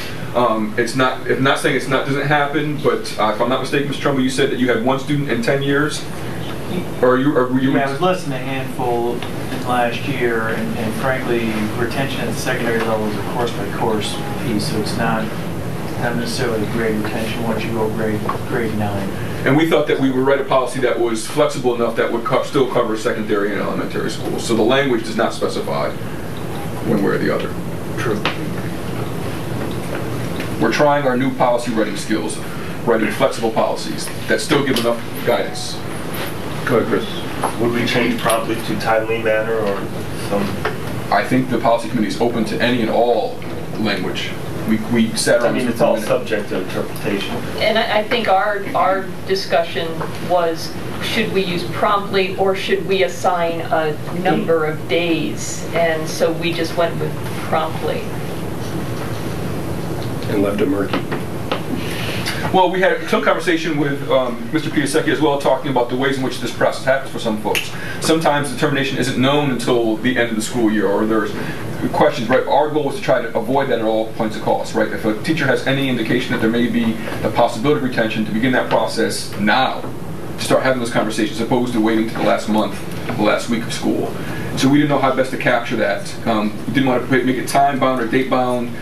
S18: It's not, if not saying it's not doesn't happen, but if I'm not mistaken, Mr. Trumbull, you said that you had 1 student in 10 years? Or were you?
S15: Yeah, it was less than a handful in last year, and frankly, retention at the secondary level is a course-by-course piece, so it's not necessarily grade retention once you go grade 9.
S18: And we thought that we would write a policy that was flexible enough that would still cover secondary and elementary schools. So the language does not specify one way or the other.
S19: True.
S18: We're trying our new policy writing skills, writing flexible policies that still give enough guidance.
S1: Go ahead, Chris.
S20: Would we change promptly to timely manner or some?
S18: I think the policy committee is open to any and all language. We sat around.
S20: I mean, it's all subject to interpretation.
S3: And I think our discussion was, should we use promptly or should we assign a number of days? And so we just went with promptly.
S1: And left it murky.
S18: Well, we had some conversation with Mr. Piasecki as well, talking about the ways in which this process happens for some folks. Sometimes determination isn't known until the end of the school year, or there's questions, right? Our goal is to try to avoid that at all points of cost, right? If a teacher has any indication that there may be the possibility of retention, to begin that process now, to start having those conversations, as opposed to waiting to the last month, the last week of school. So we didn't know how best to capture that. We didn't want to make it time-bound or date-bound.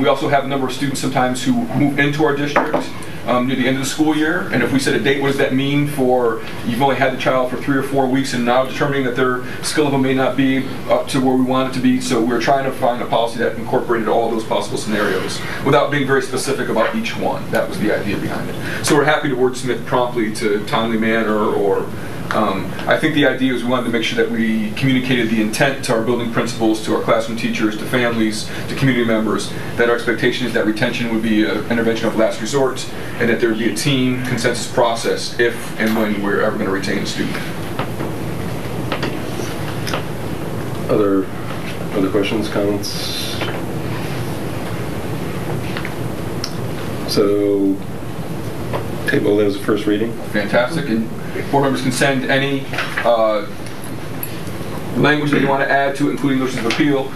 S18: We also have a number of students sometimes who move into our district near the end of the school year. And if we set a date, what does that mean for, you've only had the child for 3 or 4 weeks and now determining that their skill level may not be up to where we want it to be. So we're trying to find a policy that incorporated all those possible scenarios without being very specific about each one. That was the idea behind it. So we're happy to wordsmith promptly to timely manner, or I think the idea is we wanted to make sure that we communicated the intent to our building principals, to our classroom teachers, to families, to community members, that our expectation is that retention would be an intervention of last resort, and that there would be a team consensus process if and when we're ever going to retain a student.
S1: Other questions, comments? So, table that was the first reading.
S18: Fantastic. And board members can send any language that you want to add to it, including notions of appeal.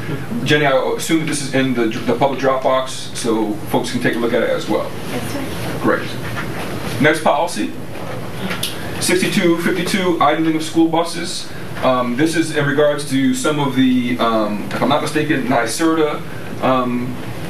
S18: Jenny, I assume that this is in the public Dropbox, so folks can take a look at it as well.
S5: Yes, sir.
S18: Great. Next policy, 6252, idling of school buses. This is in regards to some of the, if I'm not mistaken, NYSERDA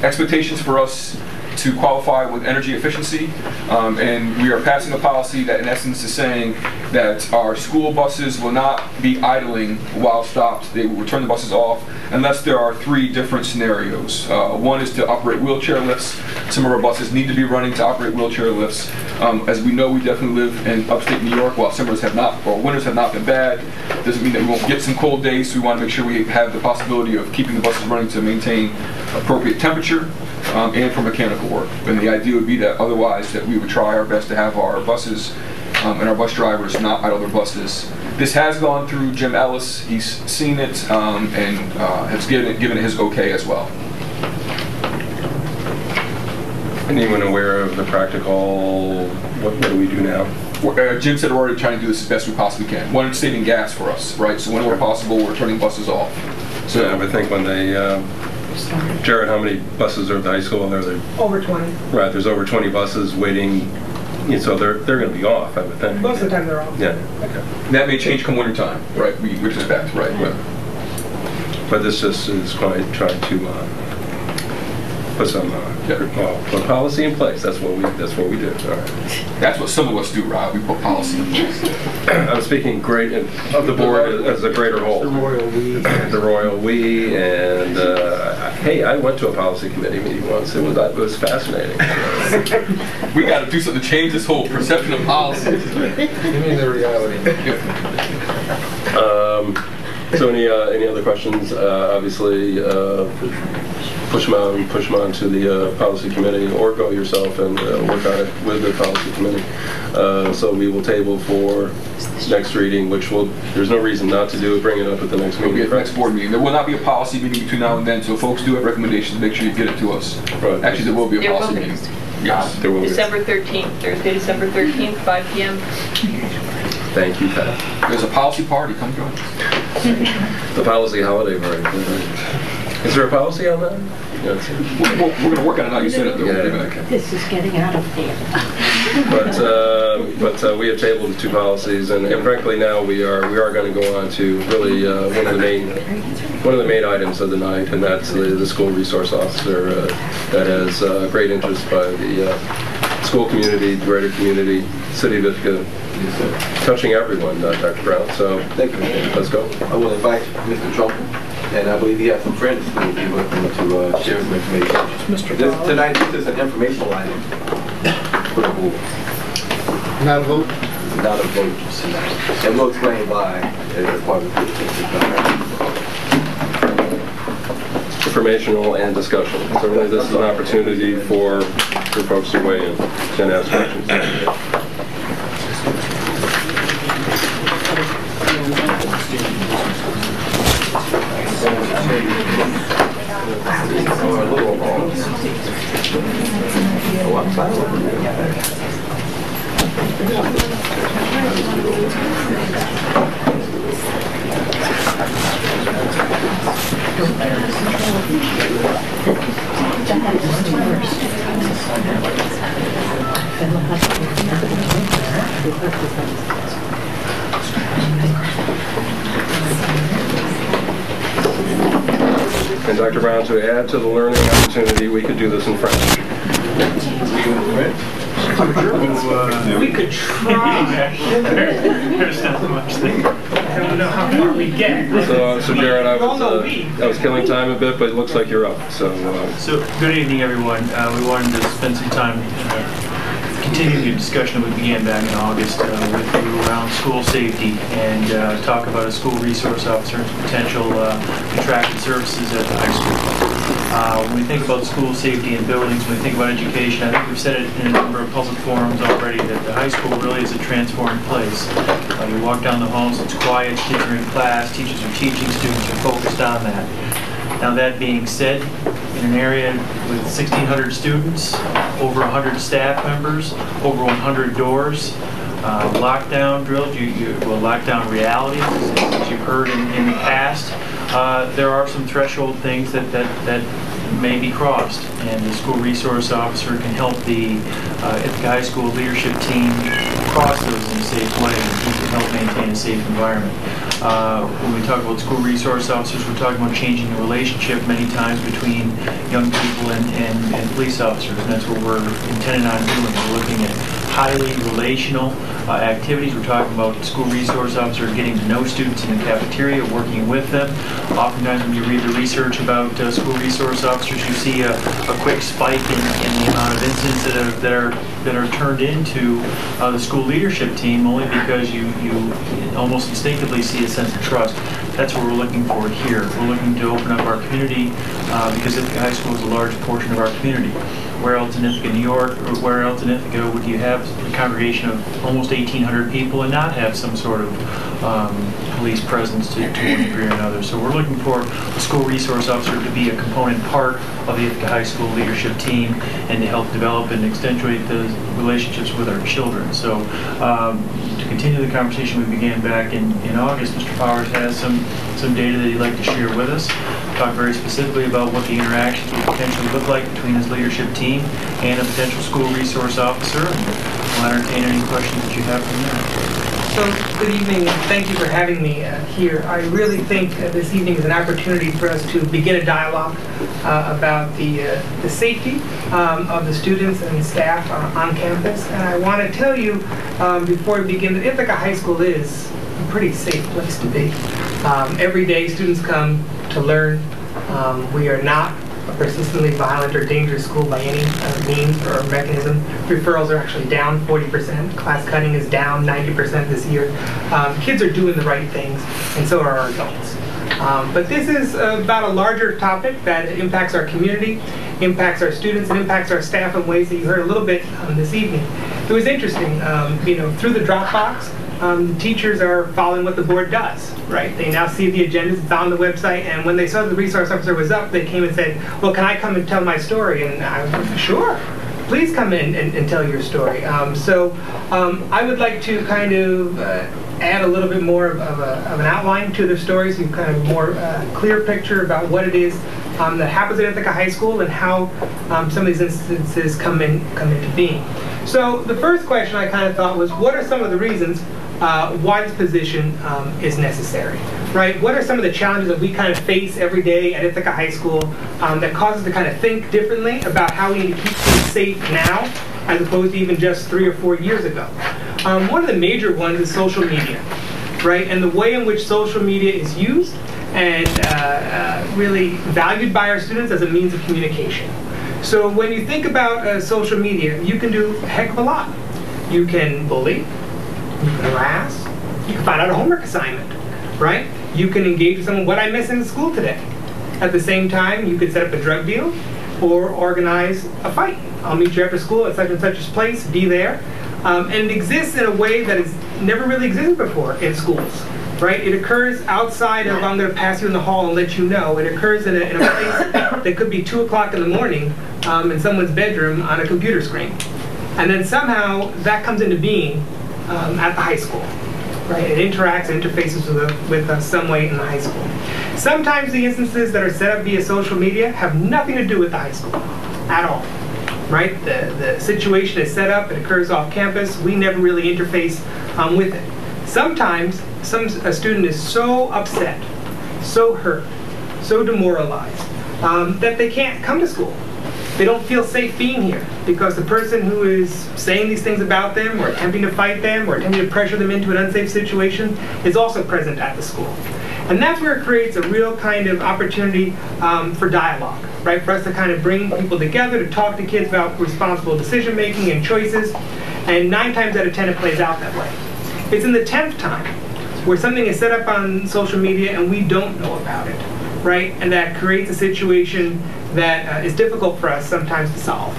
S18: expectations for us to qualify with energy efficiency, and we are passing a policy that in essence is saying that our school buses will not be idling while stopped. They will return the buses off unless there are 3 different scenarios. One is to operate wheelchair lifts. Some of our buses need to be running to operate wheelchair lifts. As we know, we definitely live in upstate New York. While summers have not, or winters have not been bad, doesn't mean that we won't get some cold days, so we want to make sure we have the possibility of keeping the buses running to maintain appropriate temperature and for mechanical work. And the idea would be that otherwise that we would try our best to have our buses and our bus drivers not idle their buses. This has gone through Jim Ellis. He's seen it and has given it his okay as well.
S1: Anyone aware of the practical, what do we do now?
S18: Jim said we're already trying to do this as best we possibly can. One, it's saving gas for us, right? So whenever possible, we're turning buses off.
S1: So I would think when they, Jared, how many buses are at the high school? Are there?
S17: Over 20.
S1: Right, there's over 20 buses waiting, so they're going to be off, I would think.
S17: Most of the time they're off.
S1: Yeah, okay.
S18: That may change come winter time, right? We would expect, right?
S1: But this just is going to try to put some put policy in place. That's what we do. All right.
S18: That's what some of us do, Rob. We put policy in place.
S1: I'm speaking great of the board as a greater whole. The royal we. The royal we, and hey, I went to a policy committee meeting once. It was fascinating.
S18: We got to do something to change this whole perception of policy.
S16: You mean the reality?
S1: So any other questions? Obviously, push them on to the policy committee, or go yourself and work on it with the policy committee. So we will table for next reading, which there's no reason not to do it. Bring it up at the next meeting.
S18: It'll be at the next board meeting. There will not be a policy meeting between now and then, so folks do have recommendations. Make sure you get it to us. Right. Actually, there will be a policy meeting. Yes, there will be.
S3: December 13th, Thursday, December 13th, 5 p.m.
S1: Thank you, Pat.
S18: There's a policy party. Come join us.
S1: The policy holiday party. Is there a policy on that?
S18: We're going to work on it now. You said it.
S1: Yeah.
S13: This is getting out of hand.
S1: But we have tabled the 2 policies, and frankly now we are going to go on to really one of the main items of the night, and that's the school resource officer that has great interest by the school community, the greater community, City of Ithaca, touching everyone, Dr. Brown. So
S14: thank you.
S1: Let's go.
S14: I will invite Mr. Trump. And I believe he has some friends who will be looking to share some information. Tonight, this is an informational item for the board.
S19: Not a vote?
S14: Not a vote. And we'll explain why as part of the
S1: informational and discussion. Certainly this is an opportunity for folks to weigh in and ask questions. And Dr. Brown, to add to the learning opportunity, we could do this in French.
S17: We could try.
S15: There's not much there.
S17: I don't know how far we get.
S1: So Jared, I was killing time a bit, but it looks like you're up. So
S15: good evening, everyone. We wanted to spend some time continuing the discussion that we began back in August with you around school safety and talk about a school resource officer and potential contracted services at the high school. When we think about school safety in buildings, when we think about education, I think we've said it in a number of public forums already that the high school really is a transformed place. You walk down the halls, it's quiet, kids are in class, teachers are teaching, students are focused on that. Now that being said, in an area with 1,600 students, over 100 staff members, over 100 doors, lockdown drills, lockdown realities, as you've heard in the past, there are some threshold things that may be crossed, and the school resource officer can help the Ithaca High School leadership team cross those in a safe way, and he can help maintain a safe environment. When we talk about school resource officers, we're talking about changing the relationship many times between young people and police officers, and that's what we're intending on doing. We're looking at highly relational activities. We're talking about school resource officers getting to know students in the cafeteria, working with them. Oftentimes when you read the research about school resource officers, you see a quick spike in the amount of incidents that are turned into the school leadership team, only because you almost instinctively see a sense of trust. That's what we're looking for here. We're looking to open up our community because Ithaca High School is a large portion of our community. Where else in Ithaca, New York, or where else in Ithaca would you have a congregation of almost 1,800 people and not have some sort of police presence to one degree or another? So we're looking for a school resource officer to be a component part of the Ithaca High School leadership team and to help develop and accentuate the relationships with our children. So to continue the conversation we began back in August, Mr. Powers has some data that he'd like to share with us. Talk very specifically about what the interactions would potentially look like between his leadership team and a potential school resource officer. And we'll entertain any questions that you have from there.
S17: So, good evening, and thank you for having me here. I really think this evening is an opportunity for us to begin a dialogue about the safety of the students and staff on campus. And I want to tell you before we begin that Ithaca High School is a pretty safe place to be. Every day students come to learn. We are not a persistently violent or dangerous school by any means or mechanism. Referrals are actually down 40%. Class cutting is down 90% this year. Kids are doing the right things, and so are our adults. But this is about a larger topic that impacts our community, impacts our students, and impacts our staff in ways that you heard a little bit this evening. It was interesting, through the Dropbox, teachers are following what the board does, right? They now see the agendas, it's on the website, and when they saw the resource officer was up, they came and said, well, can I come and tell my story? And I was like, sure, please come in and tell your story. I would like to kind of add a little bit more of an outline to the story, so you kind of more clear picture about what it is that happens at Ithaca High School and how some of these instances come into being. So the first question I kind of thought was, what are some of the reasons why this position is necessary, right? What are some of the challenges that we kind of face every day at Ithaca High School that cause us to kind of think differently about how we need to keep things safe now as opposed to even just 3 or 4 years ago? One of the major ones is social media, right? And the way in which social media is used and really valued by our students as a means of communication. So when you think about social media, you can do a heck of a lot. You can bully, you can harass, you can find out a homework assignment, right? You can engage with someone, what I missed in school today. At the same time, you could set up a drug deal or organize a fight. I'll meet you after school at such and such a place, be there. And it exists in a way that has never really existed before in schools, right? It occurs outside of, I'm going to pass you in the hall and let you know. It occurs in a place that could be 2 o'clock in the morning in someone's bedroom on a computer screen. And then somehow that comes into being at the high school, right? It interacts and interfaces with some way in the high school. Sometimes the instances that are set up via social media have nothing to do with the high school at all, right? The situation is set up, it occurs off campus, we never really interface with it. Sometimes a student is so upset, so hurt, so demoralized that they can't come to school. They don't feel safe being here because the person who is saying these things about them or attempting to fight them or attempting to pressure them into an unsafe situation is also present at the school. And that's where it creates a real kind of opportunity for dialogue, right? For us to kind of bring people together to talk to kids about responsible decision making and choices. And 9 times out of 10 it plays out that way. It's in the 10th time where something is set up on social media and we don't know about it, right? And that creates a situation that is difficult for us sometimes to solve,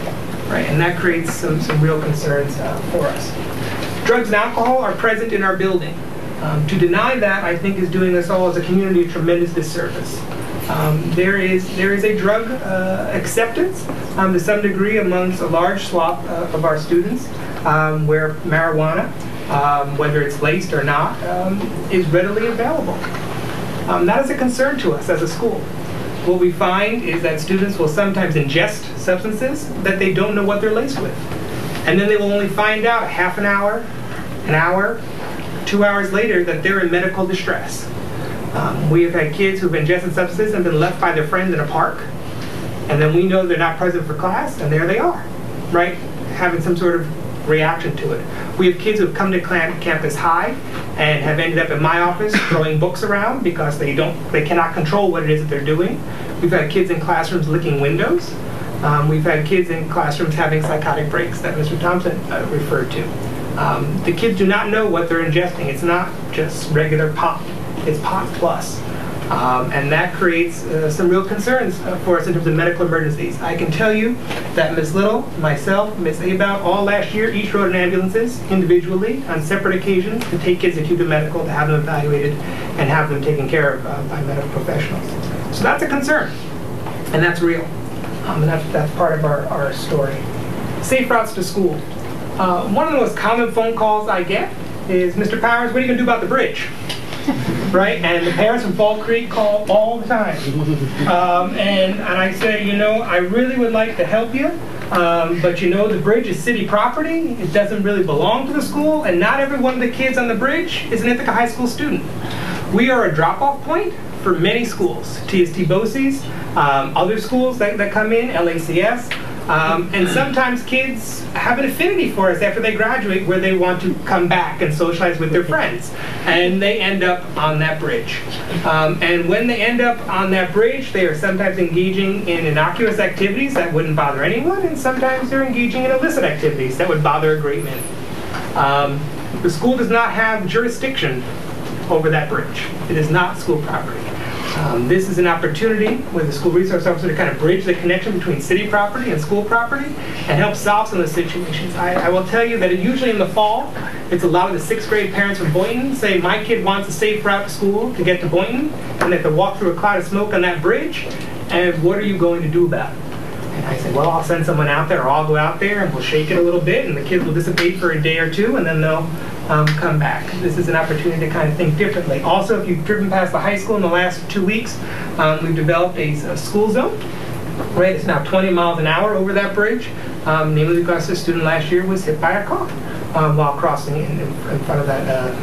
S17: right? And that creates some real concerns for us. Drugs and alcohol are present in our building. To deny that, I think, is doing us all as a community a tremendous disservice. There is a drug acceptance to some degree amongst a large swath of our students where marijuana, whether it's laced or not, is readily available. That is a concern to us as a school. What we find is that students will sometimes ingest substances that they don't know what they're laced with. And then they will only find out a half an hour, 2 hours later that they're in medical distress. We have had kids who've ingested substances and been left by their friends in a park, and then we know they're not present for class, and there they are, right? Having some sort of reaction to it. We have kids who have come to campus high and have ended up in my office throwing books around because they cannot control what it is that they're doing. We've had kids in classrooms licking windows. We've had kids in classrooms having psychotic breaks that Mr. Thompson referred to. The kids do not know what they're ingesting. It's not just regular pot. It's pot plus. And that creates some real concerns for us in terms of medical emergencies. I can tell you that Ms. Little, myself, Ms. About, all last year each rode in ambulances individually on separate occasions to take kids to Cuba Medical to have them evaluated and have them taken care of by medical professionals. So that's a concern, and that's real. And that's part of our story. Safe routes to school. One of the most common phone calls I get is, Mr. Powers, what are you going to do about the bridge? Right? And the parents from Fall Creek call all the time. And I say, you know, I really would like to help you, but you know, the bridge is city property. It doesn't really belong to the school, and not every one of the kids on the bridge is an Ithaca High School student. We are a drop-off point for many schools, TST BOCES, other schools that come in, LACS, and sometimes kids have an affinity for us after they graduate where they want to come back and socialize with their friends, and they end up on that bridge. And when they end up on that bridge, they are sometimes engaging in innocuous activities that wouldn't bother anyone, and sometimes they're engaging in illicit activities that would bother a great many. The school does not have jurisdiction over that bridge. It is not school property. This is an opportunity with the school resource officer to kind of bridge the connection between city property and school property and help solve some of the situations. I will tell you that usually in the fall, it's a lot of the 6th grade parents from Boynton say, my kid wants a safe route to school to get to Boynton, and they have to walk through a cloud of smoke on that bridge, and what are you going to do about it? And I said, well, I'll send someone out there, or I'll go out there, and we'll shake it a little bit, and the kids will dissipate for a day or two, and then they'll come back. This is an opportunity to kind of think differently. Also, if you've driven past the high school in the last 2 weeks, we've developed a school zone. Right, it's now 20 miles an hour over that bridge, namely because the student last year was hit by a car while crossing in front of that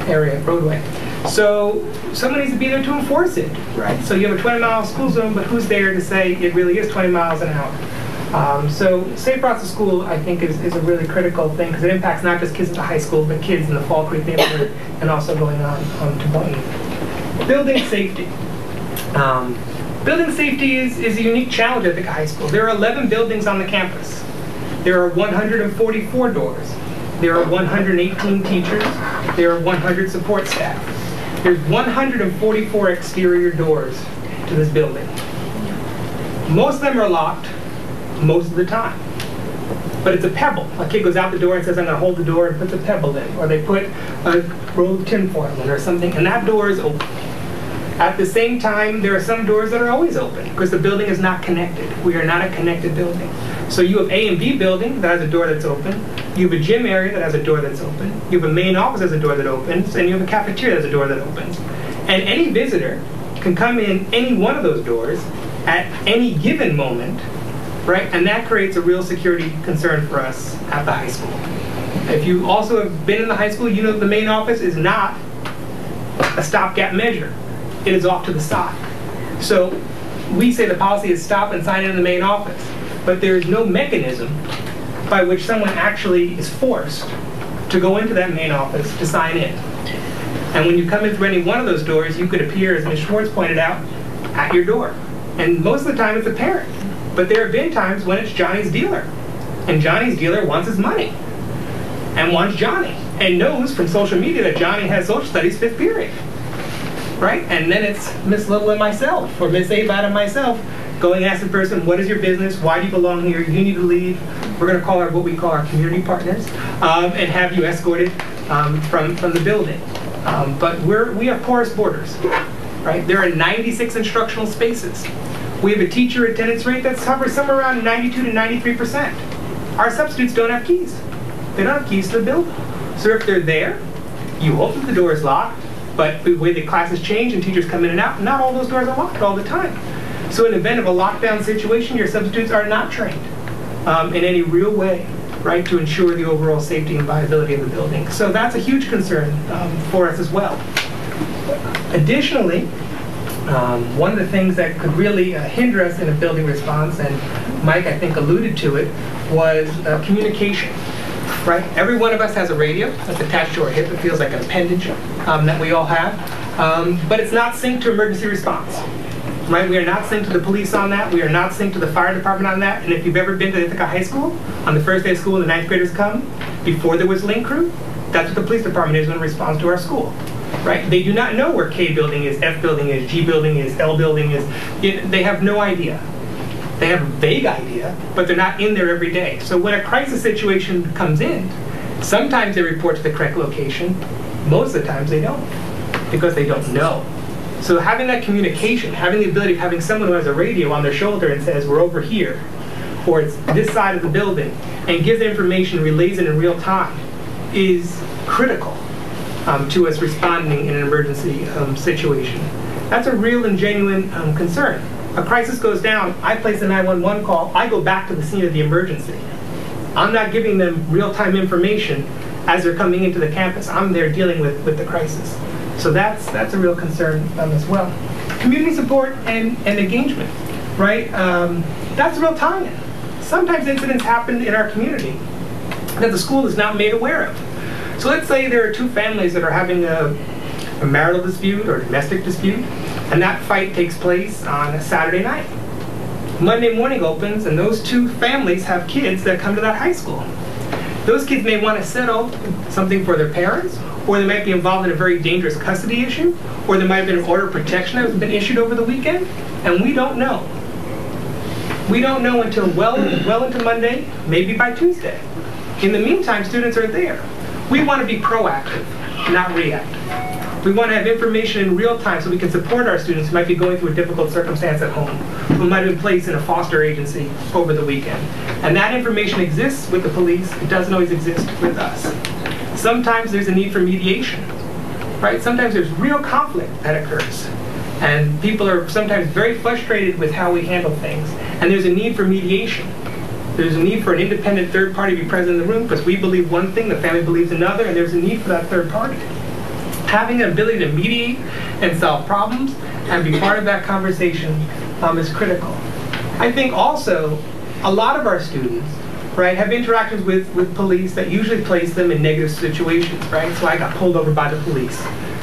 S17: area roadway. So someone needs to be there to enforce it, right? So you have a 20-mile school zone, but who's there to say it really is 20 miles an hour? So safe routes to school, I think, is a really critical thing because it impacts not just kids at the high school, but kids in the Fall Creek neighborhood and also going on to Boynton. Building safety. Building safety is a unique challenge at Ithaca High School. There are 11 buildings on the campus. There are 144 doors. There are 118 teachers. There are 100 support staff. There's 144 exterior doors to this building. Most of them are locked most of the time. But it's a pebble. A kid goes out the door and says, I'm going to hold the door, and puts a pebble in. Or they put a roll of tinfoil in or something, and that door is open. At the same time, there are some doors that are always open because the building is not connected. We are not a connected building. So you have A and B building that has a door that's open. You have a gym area that has a door that's open. You have a main office that has a door that opens. And you have a cafeteria that has a door that opens. And any visitor can come in any one of those doors at any given moment, right? And that creates a real security concern for us at the high school. If you also have been in the high school, you know the main office is not a stopgap measure. It is off to the side. So we say the policy is stop and sign in the main office. but there is no mechanism by which someone actually is forced to go into that main office to sign in. And when you come in through any one of those doors, you could appear, as Ms. Schwartz pointed out, at your door. And most of the time it's a parent. But there have been times when it's Johnny's dealer. And Johnny's dealer wants his money and wants Johnny and knows from social media that Johnny has social studies 5th period. Right? And then it's Miss Little and myself, or Miss Abad and myself, going and ask the person, what is your business? Why do you belong here? You need to leave. We're going to call what we call our community partners and have you escorted from the building. But we have porous borders. Right? There are 96 instructional spaces. We have a teacher attendance rate that's hovers somewhere around 92 to 93%. Our substitutes don't have keys. They don't have keys to the building. So if they're there, you hope that the door is locked, but the way the classes change and teachers come in and out, not all those doors are locked all the time. So in the event of a lockdown situation, your substitutes are not trained in any real way, right, to ensure the overall safety and viability of the building. So that's a huge concern for us as well. Additionally, one of the things that could really hinder us in a building response, and Mike, I think, alluded to it, was communication. Right? Every one of us has a radio that's attached to our hip. It feels like an appendage that we all have. But it's not synced to emergency response. Right? We are not synced to the police on that. We are not synced to the fire department on that. And if you've ever been to Ithaca High School, on the first day of school, the 9th graders come, before there was link crew, that's what the police department is when it responds to our school. Right? They do not know where K building is, F building is, G building is, L building is. They have no idea. They have a vague idea, but they're not in there every day. So when a crisis situation comes in, sometimes they report to the correct location. Most of the times they don't, because they don't know. So having that communication, having the ability of having someone who has a radio on their shoulder and says, we're over here, or it's this side of the building, and gives the information, relays it in real time, is critical to us responding in an emergency situation. That's a real and genuine concern. A crisis goes down, I place a 911 call, I go back to the scene of the emergency. I'm not giving them real-time information as they're coming into the campus. I'm there dealing with the crisis. So that's a real concern as well. Community support and engagement, right? That's a real tie-in. Sometimes incidents happen in our community that the school is not made aware of. So let's say there are two families that are having a marital dispute or domestic dispute, and that fight takes place on a Saturday night. Monday morning opens, and those two families have kids that come to that high school. Those kids may want to settle something for their parents, or they might be involved in a very dangerous custody issue, or there might have been an order of protection that has been issued over the weekend, and we don't know. We don't know until well into Monday, maybe by Tuesday. In the meantime, students are there. We want to be proactive, not reactive. We want to have information in real time so we can support our students who might be going through a difficult circumstance at home, who might have been placed in a foster agency over the weekend. And that information exists with the police. It doesn't always exist with us. Sometimes there's a need for mediation, right? Sometimes there's real conflict that occurs. And people are sometimes very frustrated with how we handle things. And there's a need for mediation. There's a need for an independent third party to be present in the room because we believe one thing, the family believes another, and there's a need for that third party. Having an ability to mediate and solve problems and be part of that conversation is critical. I think also a lot of our students, right, have interactions with police that usually place them in negative situations, right? So I got pulled over by the police,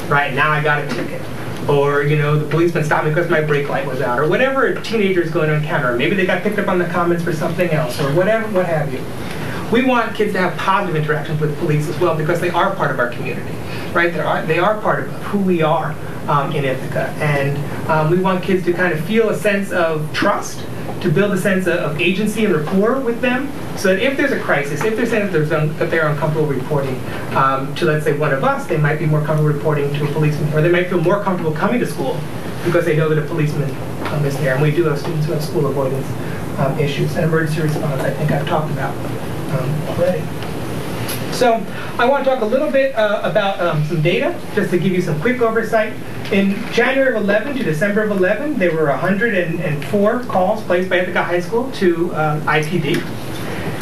S17: right? Now I got a ticket. Or, you know, the policeman stopped me because my brake light was out, or whatever a teenager is going to encounter. Maybe they got picked up on the comments for something else, or whatever, what have you. We want kids to have positive interactions with police as well because they are part of our community, right? They are part of who we are in Ithaca. And we want kids to kind of feel a sense of trust, to build a sense of agency and rapport with them, so that if there's a crisis, if there's saying that they're uncomfortable reporting to, let's say, one of us, they might be more comfortable reporting to a policeman, or they might feel more comfortable coming to school because they know that a policeman is there. And we do have students who have school avoidance issues and emergency response, I think I've talked about already. So I want to talk a little bit about some data, just to give you some quick oversight. In January of 11 to December of 11, there were 104 calls placed by Ithaca High School to IPD.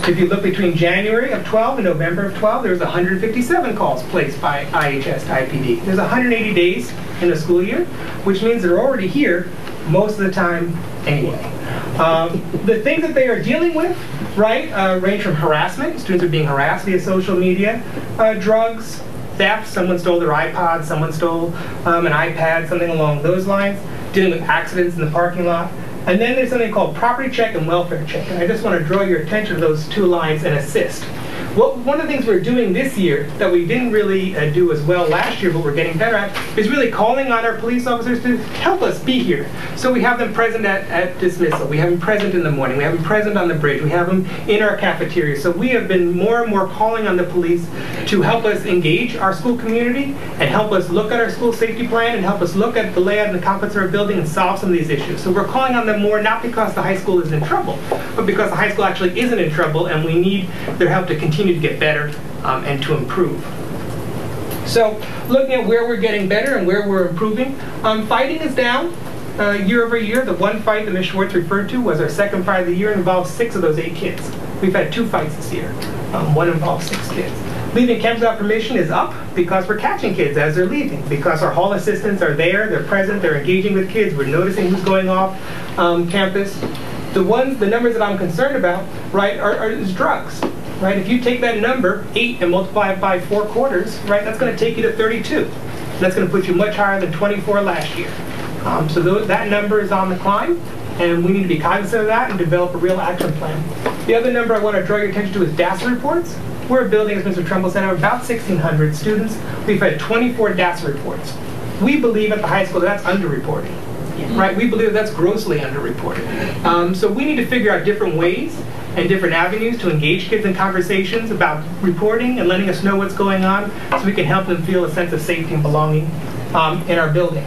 S17: If you look between January of 12 and November of 12, there was 157 calls placed by IHS to IPD. There's 180 days in a school year, which means they're already here most of the time anyway. The things that they are dealing with, right, range from harassment. Students are being harassed via social media, drugs, theft. Someone stole their iPod, someone stole an iPad, something along those lines. Dealing with accidents in the parking lot. And then there's something called property check and welfare check. And I just want to draw your attention to those two lines and assist. Well, one of the things we're doing this year that we didn't really do as well last year, but we're getting better at, is really calling on our police officers to help us be here. So we have them present at dismissal. We have them present in the morning. We have them present on the bridge. We have them in our cafeteria. So we have been more and more calling on the police to help us engage our school community and help us look at our school safety plan and help us look at the layout and the complex of our building and solve some of these issues. So we're calling on them more, not because the high school is in trouble, but because the high school actually isn't in trouble and we need their help to continue to get better and to improve. So looking at where we're getting better and where we're improving, fighting is down year over year. The one fight that Ms. Schwartz referred to was our second fight of the year and involved 6 of those 8 kids. We've had 2 fights this year. One involved 6 kids. Leaving campus without permission is up because we're catching kids as they're leaving, because our hall assistants are there, they're present, they're engaging with kids, we're noticing who's going off campus. The numbers that I'm concerned about, right, is drugs. Right, if you take that number, 8, and multiply it by 4 quarters, right, that's going to take you to 32. That's going to put you much higher than 24 last year. So that number is on the climb, and we need to be cognizant of that and develop a real action plan. The other number I want to draw your attention to is DASA reports. We're a building, as Mr. Trumbull said, of about 1,600 students. We've had 24 DASA reports. We believe at the high school that's underreporting. Right, we believe that's grossly underreported. So we need to figure out different ways and different avenues to engage kids in conversations about reporting and letting us know what's going on so we can help them feel a sense of safety and belonging in our building.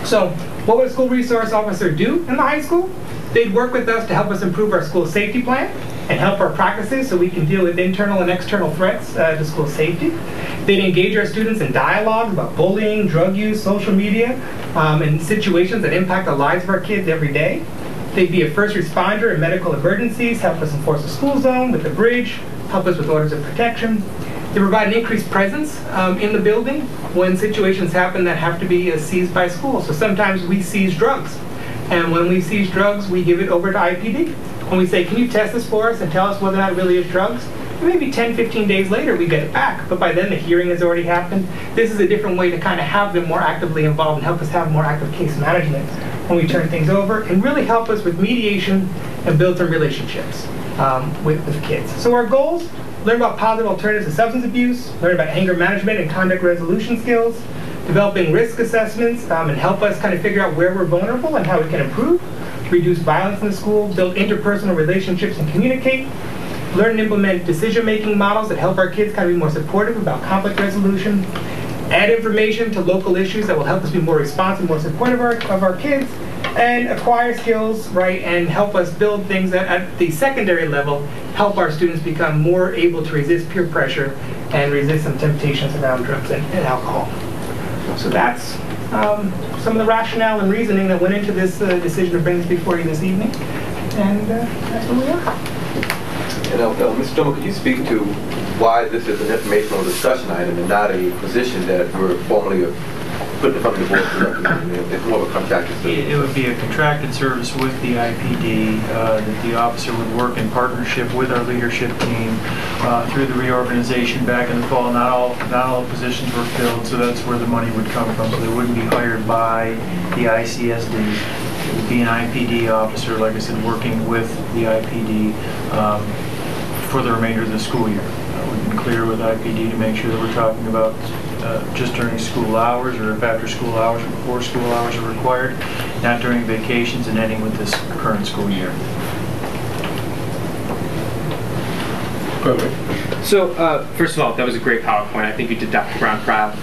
S17: So what would a school resource officer do in the high school? They'd work with us to help us improve our school safety plan and help our practices so we can deal with internal and external threats to school safety. They'd engage our students in dialogue about bullying, drug use, social media, and situations that impact the lives of our kids every day. They'd be a first responder in medical emergencies, help us enforce the school zone with the bridge, help us with orders of protection. They provide an increased presence in the building when situations happen that have to be seized by school. So sometimes we seize drugs. And when we seize drugs, we give it over to IPD. When we say, can you test this for us and tell us whether or not it really is drugs? And maybe 10, 15 days later, we get it back. But by then, the hearing has already happened. This is a different way to kind of have them more actively involved and help us have more active case management when we turn things over, and really help us with mediation and build some relationships with kids. So our goals: learn about positive alternatives to substance abuse, learn about anger management and conflict resolution skills, developing risk assessments, and help us kind of figure out where we're vulnerable and how we can improve, reduce violence in the school, build interpersonal relationships and communicate, learn and implement decision-making models that help our kids kind of be more supportive about conflict resolution, add information to local issues that will help us be more responsive, more supportive of our kids, and acquire skills, right, and help us build things that at the secondary level help our students become more able to resist peer pressure and resist some temptations around drugs and alcohol. So that's some of the rationale and reasoning that went into this decision to bring this before you this evening, and that's where we are.
S14: And Mr. Trumbull, could you speak to why this is an informational discussion item and not a position that we're formally put in front of the board of directors? It's more of a contracted service.
S15: It would be a contracted service with the IPD that the officer would work in partnership with our leadership team through the reorganization back in the fall. Not all positions were filled, so that's where the money would come from. So they wouldn't be hired by the ICSD. It would be an IPD officer, like I said, working with the IPD for the remainder of the school year. We've been clear with IPD to make sure that we're talking about just during school hours, or if after school hours or before school hours are required, not during vacations, and ending with this current school year.
S12: Perfect. So, first of all, that was a great PowerPoint. I think you did Dr. Brown proud.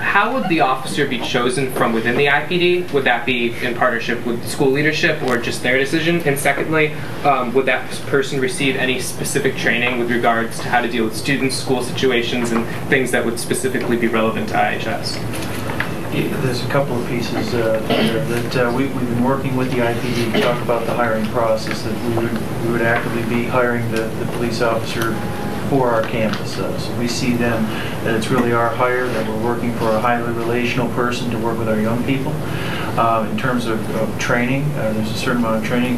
S12: How would the officer be chosen from within the IPD? Would that be in partnership with school leadership or just their decision? And secondly, would that person receive any specific training with regards to how to deal with students, school situations, and things that would specifically be relevant to IHS?
S15: There's a couple of pieces there that we've been working with the IPD to talk about the hiring process, that we would actively be hiring the police officer for our campus. So we see them, that it's really our hire, that we're working for a highly relational person to work with our young people. In terms of training, there's a certain amount of training,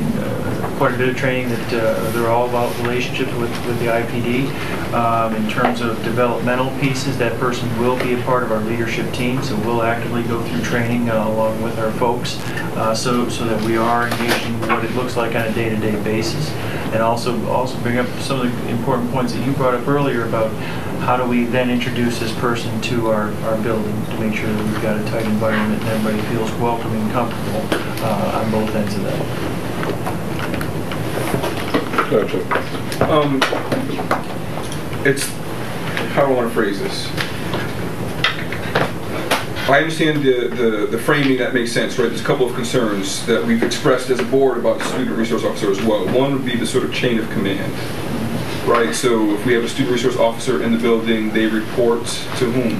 S15: quite a bit of training that they're all about relationships with the IPD. In terms of developmental pieces, that person will be a part of our leadership team, so we'll actively go through training along with our folks so that we are engaging in what it looks like on a day-to-day basis. And also bring up some of the important points that you brought up earlier about how do we then introduce this person to our building to make sure that we've got a tight environment and everybody feels welcome and comfortable on both ends of that.
S18: Gotcha. It's, how do I want to phrase this? I understand the framing, that makes sense, right? There's a couple of concerns that we've expressed as a board about the student resource officer as well. One would be the sort of chain of command, right? So if we have a student resource officer in the building, they report to whom?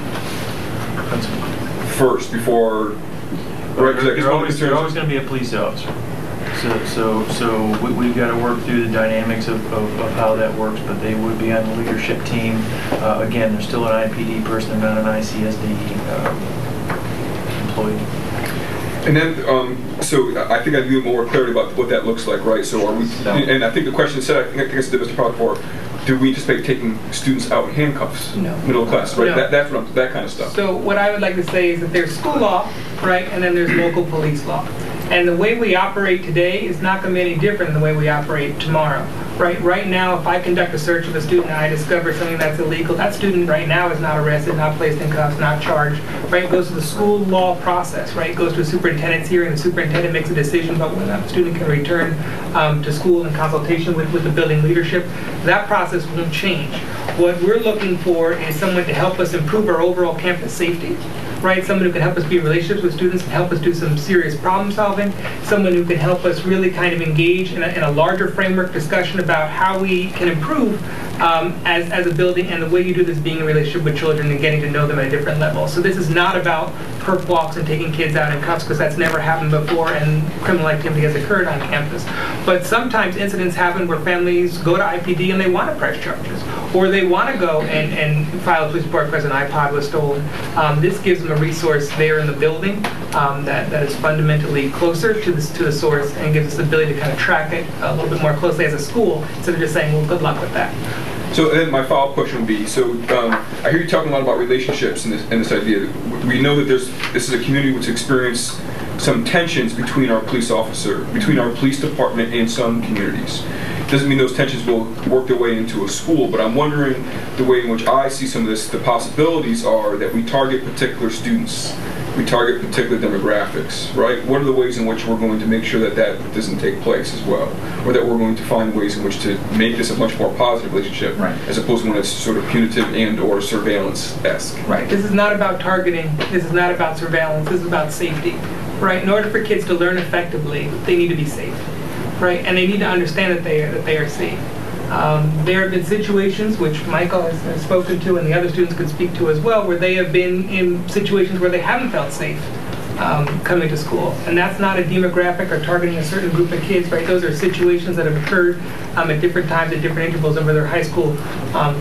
S18: First, before, right?
S15: There's always going to be a police officer. So we've got to work through the dynamics of how that works, but they would be on the leadership team. Again, they're still an IPD person, they're not an ICSD employee.
S18: And then, so I think I need more clarity about what that looks like, right? So are we, and I think the question said, I think it's to Mr. Proctor, do we anticipate taking students out in handcuffs?
S17: No.
S18: Middle of class, right?
S17: No.
S18: That's what that kind of stuff.
S17: So what I would like to say is that there's school law, right, and then there's local police law. And the way we operate today is not going to be any different than the way we operate tomorrow. Right now, if I conduct a search of a student and I discover something that's illegal, that student right now is not arrested, not placed in cuffs, not charged. Right? It goes to the school law process. Right? It goes to a superintendent's hearing. The superintendent makes a decision about whether that student can return to school in consultation with the building leadership. That process won't change. What we're looking for is someone to help us improve our overall campus safety. Right? Someone who can help us be in relationships with students and help us do some serious problem solving. Someone who can help us really kind of engage in a larger framework discussion about how we can improve as a building, and the way you do this being in a relationship with children and getting to know them at a different level. So this is not about perp walks and taking kids out in cuffs, because that's never happened before and criminal activity has occurred on campus. But sometimes incidents happen where families go to IPD and they want to press charges, or they want to go and file a police report because an iPod was stolen. This gives them a resource there in the building that is fundamentally closer to the source and gives us the ability to kind of track it a little bit more closely as a school, instead of just saying, well, good luck with that.
S18: So then my follow-up question would be, so I hear you talking a lot about relationships and this idea. We know that this is a community which experienced some tensions between our police officer, between our police department and some communities. Doesn't mean those tensions will work their way into a school, but I'm wondering the way in which I see some of this, the possibilities are that we target particular students, we target particular demographics, right? What are the ways in which we're going to make sure that that doesn't take place as well? Or that we're going to find ways in which to make this a much more positive relationship, right, as opposed to one that's sort of punitive and or surveillance-esque.
S17: Right, this is not about targeting, this is not about surveillance, this is about safety, right? In order for kids to learn effectively, they need to be safe, right? And they need to understand that they are safe. There have been situations, which Michael has spoken to and the other students could speak to as well, where they have been in situations where they haven't felt safe coming to school. And that's not a demographic or targeting a certain group of kids, right? Those are situations that have occurred at different times, at different intervals over their high school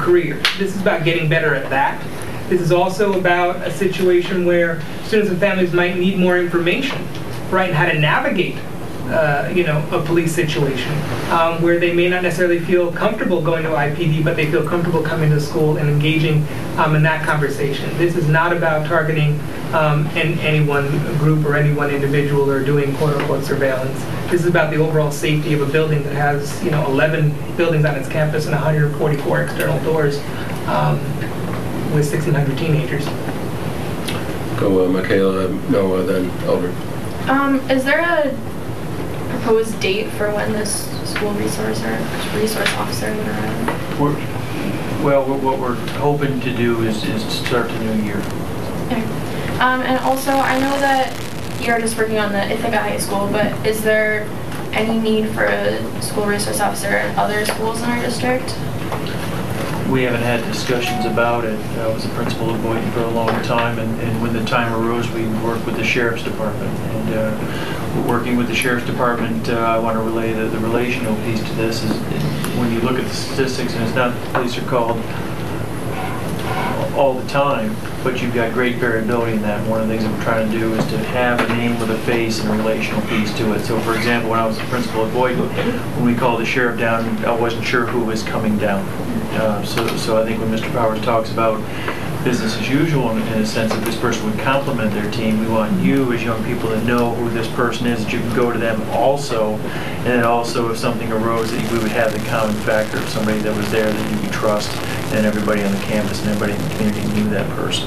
S17: career. This is about getting better at that. This is also about a situation where students and families might need more information, right, and how to navigate a police situation where they may not necessarily feel comfortable going to IPD, but they feel comfortable coming to school and engaging in that conversation. This is not about targeting any one group or any one individual or doing quote-unquote surveillance. This is about the overall safety of a building that has 11 buildings on its campus and 144 external doors with 1,600 teenagers.
S1: Go Michaela, Noah, then Elder.
S11: Is there a proposed date for when this school resource officer would arrive?
S15: What we're hoping to do is to start the new year.
S11: Okay. And also, I know that you're just working on the Ithaca High School, but is there any need for a school resource officer at other schools in our district?
S15: We haven't had discussions about it. I was the principal of Boynton for a long time, and when the time arose, we worked with the sheriff's department. And working with the Sheriff's Department, I want to relay the relational piece to this. Is when you look at the statistics, and it's not that the police are called all the time, but you've got great variability in that. One of the things that we're trying to do is to have a name with a face and a relational piece to it. So, for example, when I was the principal at Boyden, when we called the sheriff down, I wasn't sure who was coming down. So I think when Mr. Powers talks about business as usual in a sense that this person would complement their team, we want you as young people to know who this person is, that you can go to them also, and then also if something arose that we would have the common factor of somebody that was there that you could trust, and everybody on the campus and everybody in the community knew that person.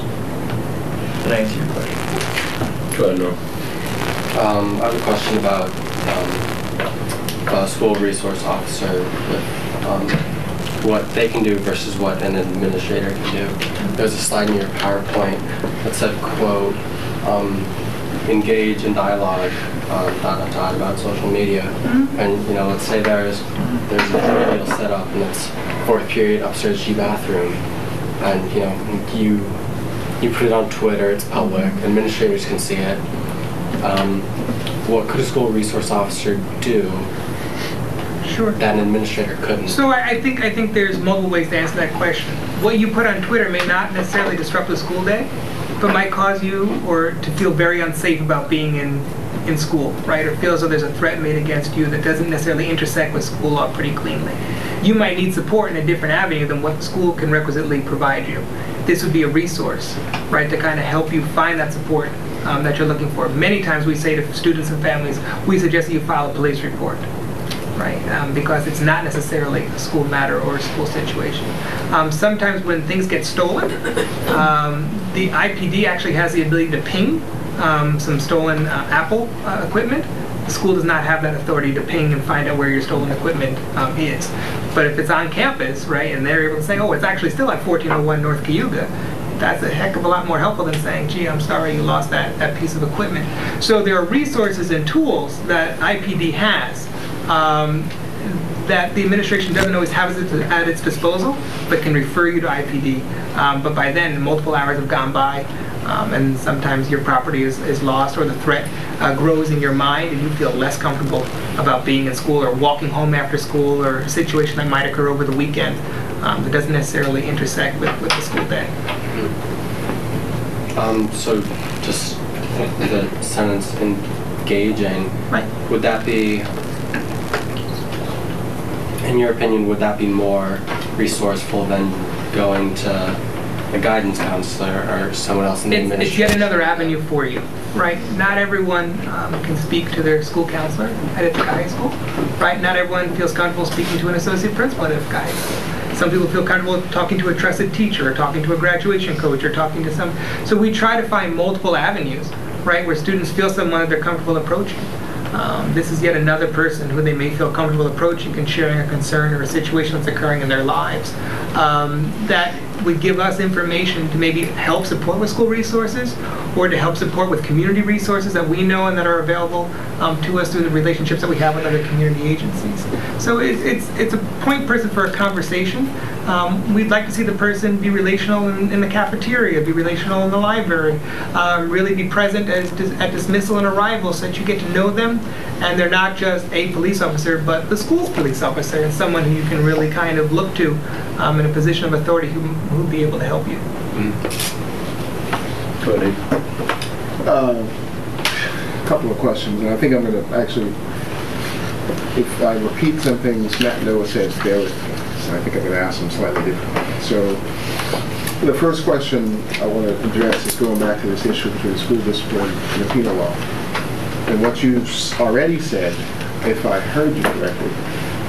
S15: Did I answer your question?
S1: Go ahead, Norm.
S10: I have a question about a school resource officer with what they can do versus what an administrator can do. There's a slide in your PowerPoint that said, quote, engage in dialogue, ... about social media. And, you know, let's say there's a remedial setup and it's 4th period upstairs G bathroom, and, you know, you put it on Twitter, it's public, administrators can see it. What could a school resource officer do that an administrator couldn't?
S17: So I think there's multiple ways to answer that question. What you put on Twitter may not necessarily disrupt the school day, but might cause you or to feel very unsafe about being in school, right? Or feel as though there's a threat made against you that doesn't necessarily intersect with school law pretty cleanly. You might need support in a different avenue than what the school can requisitely provide you. This would be a resource, right, to kind of help you find that support that you're looking for. Many times we say to students and families, we suggest that you file a police report. Right, because it's not necessarily a school matter or a school situation. Sometimes when things get stolen, the IPD actually has the ability to ping some stolen Apple equipment. The school does not have that authority to ping and find out where your stolen equipment is. But if it's on campus, right, and they're able to say, oh, it's actually still at 1401 North Cayuga, that's a heck of a lot more helpful than saying, gee, I'm sorry you lost that piece of equipment. So there are resources and tools that IPD has that the administration doesn't always have at its disposal, but can refer you to IPD. But by then, multiple hours have gone by, and sometimes your property is lost, or the threat grows in your mind, and you feel less comfortable about being in school or walking home after school, or a situation that might occur over the weekend that doesn't necessarily intersect with the school day.
S10: So just the sentence engaging, right. Would that be, in your opinion, would that be more resourceful than going to a guidance counselor or someone else in the administration?
S17: It's yet another avenue for you, right? Not everyone can speak to their school counselor at Ithaca High School, right? Not everyone feels comfortable speaking to an associate principal at Ithaca High School. Some people feel comfortable talking to a trusted teacher, or talking to a graduation coach, or talking to some. So we try to find multiple avenues, right, where students feel someone that they're comfortable approaching. This is yet another person who they may feel comfortable approaching and sharing a concern or a situation that's occurring in their lives. That would give us information to maybe help support with school resources, or to help support with community resources that we know and that are available to us through the relationships that we have with other community agencies. So it's a point person for a conversation. We'd like to see the person be relational in the cafeteria, be relational in the library, really be present at dismissal and arrival, so that you get to know them, and they're not just a police officer, but the school's police officer, and someone who you can really kind of look to in a position of authority who'll be able to help you.
S1: Go ahead.
S21: A couple of questions, and I think I'm going to actually, if I repeat some things Matt Noah said, bear with me. So I think I'm going to ask them slightly differently. So the first question I want to address is going back to this issue between school discipline and the penal law. And what you've already said, if I heard you correctly,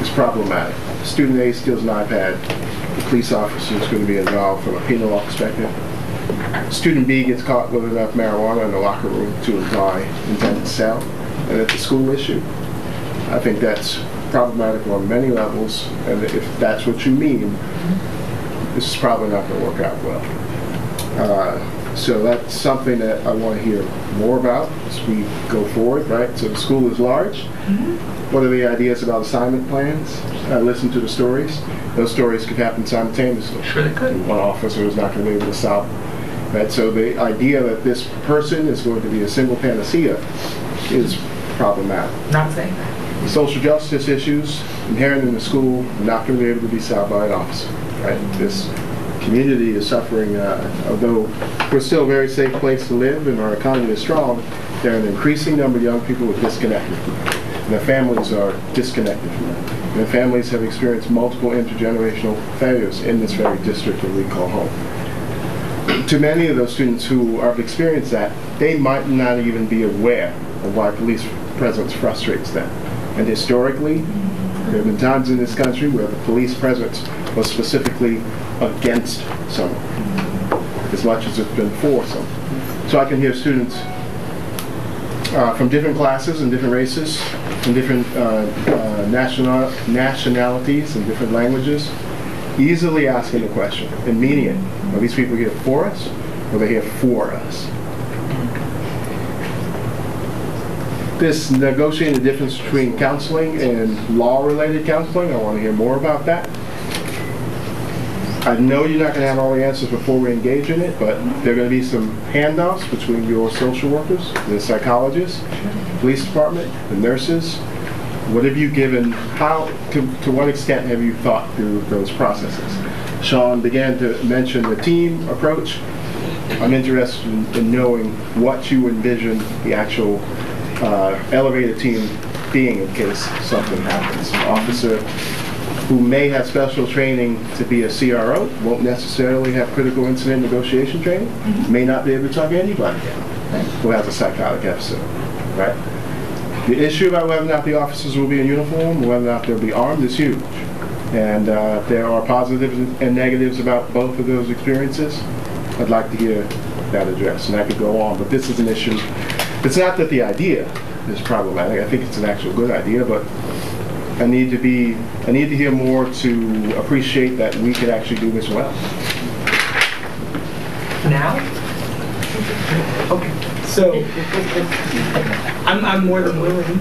S21: is problematic. Student A steals an iPad, the police officer is going to be involved from a penal law perspective. Student B gets caught with enough marijuana in the locker room to imply intent to sell, and it's a school issue. I think that's problematic on many levels, and if that's what you mean, this is probably not going to work out well. So that's something that I want to hear more about as we go forward, right? So the school is large. What are the ideas about assignment plans? Listen to the stories. Those stories could happen simultaneously.
S17: Sure they could.
S21: One officer is not going to be able to solve them. Right? So the idea that this person is going to be a single panacea is problematic.
S17: Not saying that.
S21: The social justice issues inherent in the school are not going to be able to be solved by an officer. Right? This community is suffering, although we're still a very safe place to live and our economy is strong, there are an increasing number of young people who are disconnected from that. And their families are disconnected from that. And their families have experienced multiple intergenerational failures in this very district that we call home. To many of those students who have experienced that, they might not even be aware of why police presence frustrates them. And historically, there have been times in this country where the police presence was specifically against someone, as much as it's been for someone. So I can hear students from different classes and different races, from different nationalities and different languages, easily asking the question and meaning it. Are these people here for us, or are they here for us? This negotiating the difference between counseling and law-related counseling, I want to hear more about that. I know you're not going to have all the answers before we engage in it, but there are going to be some handoffs between your social workers, the psychologists, police department, the nurses. What have you given, to what extent have you thought through those processes? Sean began to mention the team approach. I'm interested in knowing what you envision the actual elevated team being in case something happens. An officer who may have special training to be a CRO won't necessarily have critical incident negotiation training, may not be able to talk to anybody who has a psychotic episode, right? The issue about whether or not the officers will be in uniform, whether or not they'll be armed, is huge. And there are positives and negatives about both of those experiences. I'd like to hear that addressed, and I could go on, but this is an issue. It's not that the idea is problematic. I think it's an actual good idea, but I need to hear more to appreciate that we could actually do this well.
S17: Now? Okay. So, I'm more than willing.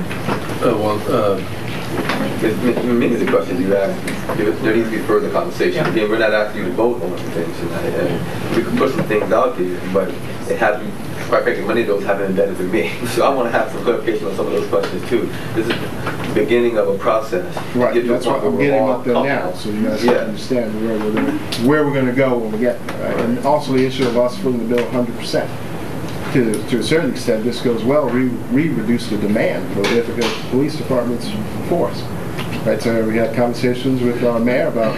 S14: Many of the questions you asked, there needs to be further conversation. Again, we're not asking you to vote on things tonight, and we can put some things out there, but it hasn't, quite frankly, many of those haven't been vetted with me. So I want to have some clarification on some of those questions too. This is the beginning of a process.
S21: Right, that's what I'm getting up there now, so you guys understand where we're going to go when we get there. Right? And also the issue of us filling the bill 100%. To a certain extent, this goes well. We reduce the demand for the Ithaca Police Department's force. Right, so we had conversations with our mayor about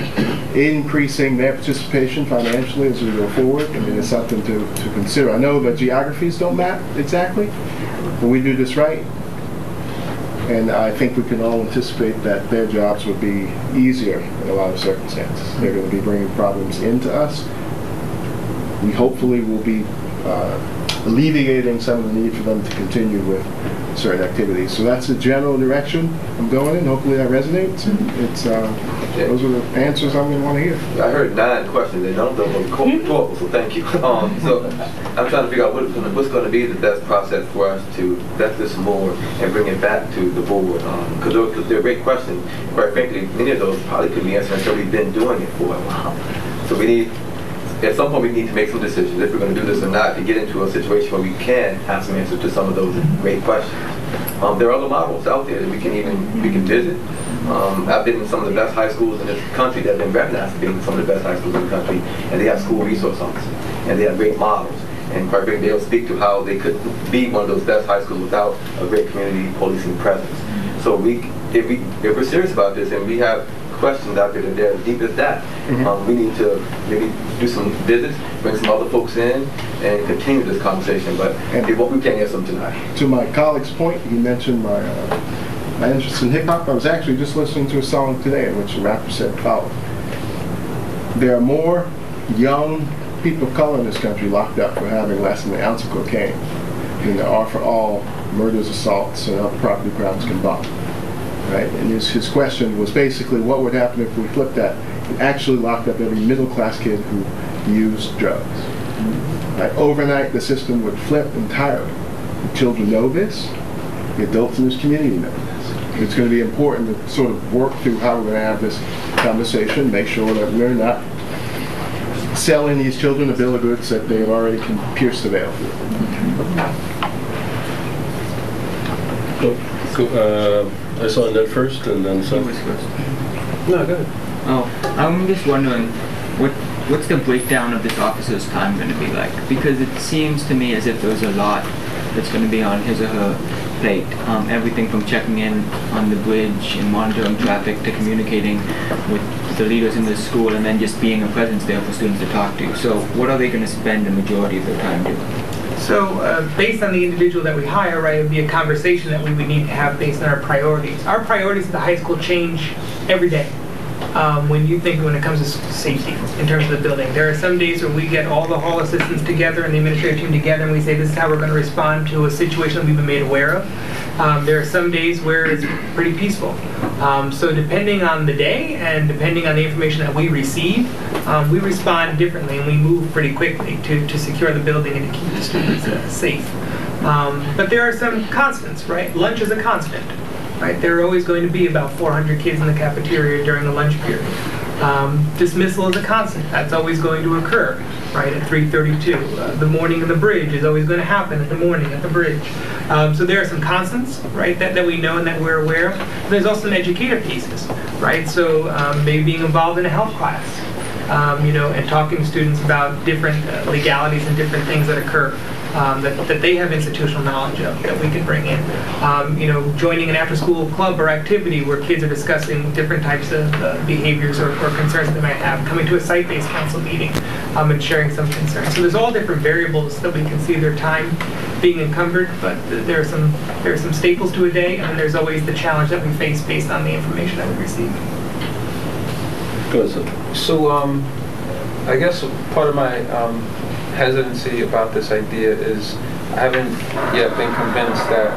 S21: increasing their participation financially as we go forward. I mean, it's something to consider. I know that geographies don't map exactly, but we do this right. And I think we can all anticipate that their jobs would be easier in a lot of circumstances. They're going to be bringing problems into us. We hopefully will be alleviating some of the need for them to continue with certain activities. So that's the general direction I'm going in. Hopefully that resonates. It's those are the answers I'm going to want to hear.
S14: I heard 9 questions and none of them were rhetorical, so thank you. So I'm trying to figure out what's going to be the best process for us to vet this more and bring it back to the board. Because they're great questions. Quite frankly, many of those probably couldn't be answered until we've been doing it for a while. So we need, at some point we need to make some decisions if we're going to do this or not, to get into a situation where we can have some answers to some of those great questions. There are other models out there that we can visit. I've been in some of the best high schools in this country that have been recognized as being some of the best high schools in the country, and they have school resource officers, and they have great models. And quite frankly, they'll speak to how they could be one of those best high schools without a great community policing presence. So if we're serious about this and we have questions out there that they're as deep as that, we need to maybe do some visits, bring some other folks in, and continue this conversation. But we can't answer them tonight.
S21: To my colleague's point, you mentioned my interest in hip-hop. I was actually just listening to a song today in which the rapper said, "Follow." There are more young people of color in this country locked up for having less than an ounce of cocaine than there are for all murders, assaults, and other property crimes combined. Right? And his question was basically what would happen if we flipped that and actually locked up every middle-class kid who used drugs. Right? Overnight, the system would flip entirely. The children know this. The adults in this community know this. It's going to be important to sort of work through how we're going to have this conversation, make sure that we're not selling these children a bill of goods that they have already pierced the veil through.
S1: I saw Ned first, and then some. No, go ahead.
S9: Oh, I'm just wondering, what's the breakdown of this officer's time going to be like? Because it seems to me as if there's a lot that's going to be on his or her plate. Everything from checking in on the bridge and monitoring traffic to communicating with the leaders in the school, and then just being a presence there for students to talk to. So what are they going to spend the majority of their time doing?
S17: So based on the individual that we hire, right, it would be a conversation that we would need to have based on our priorities. Our priorities at the high school change every day. When it comes to safety in terms of the building. There are some days where we get all the hall assistants together and the administrative team together and we say this is how we're going to respond to a situation that we've been made aware of. There are some days where it's pretty peaceful. So depending on the day and depending on the information that we receive, we respond differently and we move pretty quickly to secure the building and to keep the students safe. But there are some constants, right? Lunch is a constant. Right? There are always going to be about 400 kids in the cafeteria during the lunch period. Dismissal is a constant. That's always going to occur, right, at 3:32. The morning in the bridge is always going to happen in the morning at the bridge. So there are some constants, right, that we know and that we're aware of. There's also some educative pieces, right? So maybe being involved in a health class, and talking to students about different legalities and different things that occur. That they have institutional knowledge of that we can bring in. Joining an after-school club or activity where kids are discussing different types of behaviors or concerns that they might have. Coming to a site-based council meeting and sharing some concerns. So there's all different variables that we can see their time being encumbered, but there are some staples to a day, and there's always the challenge that we face based on the information that we receive.
S1: Go ahead.
S16: So I guess part of my hesitancy about this idea is I haven't yet been convinced that,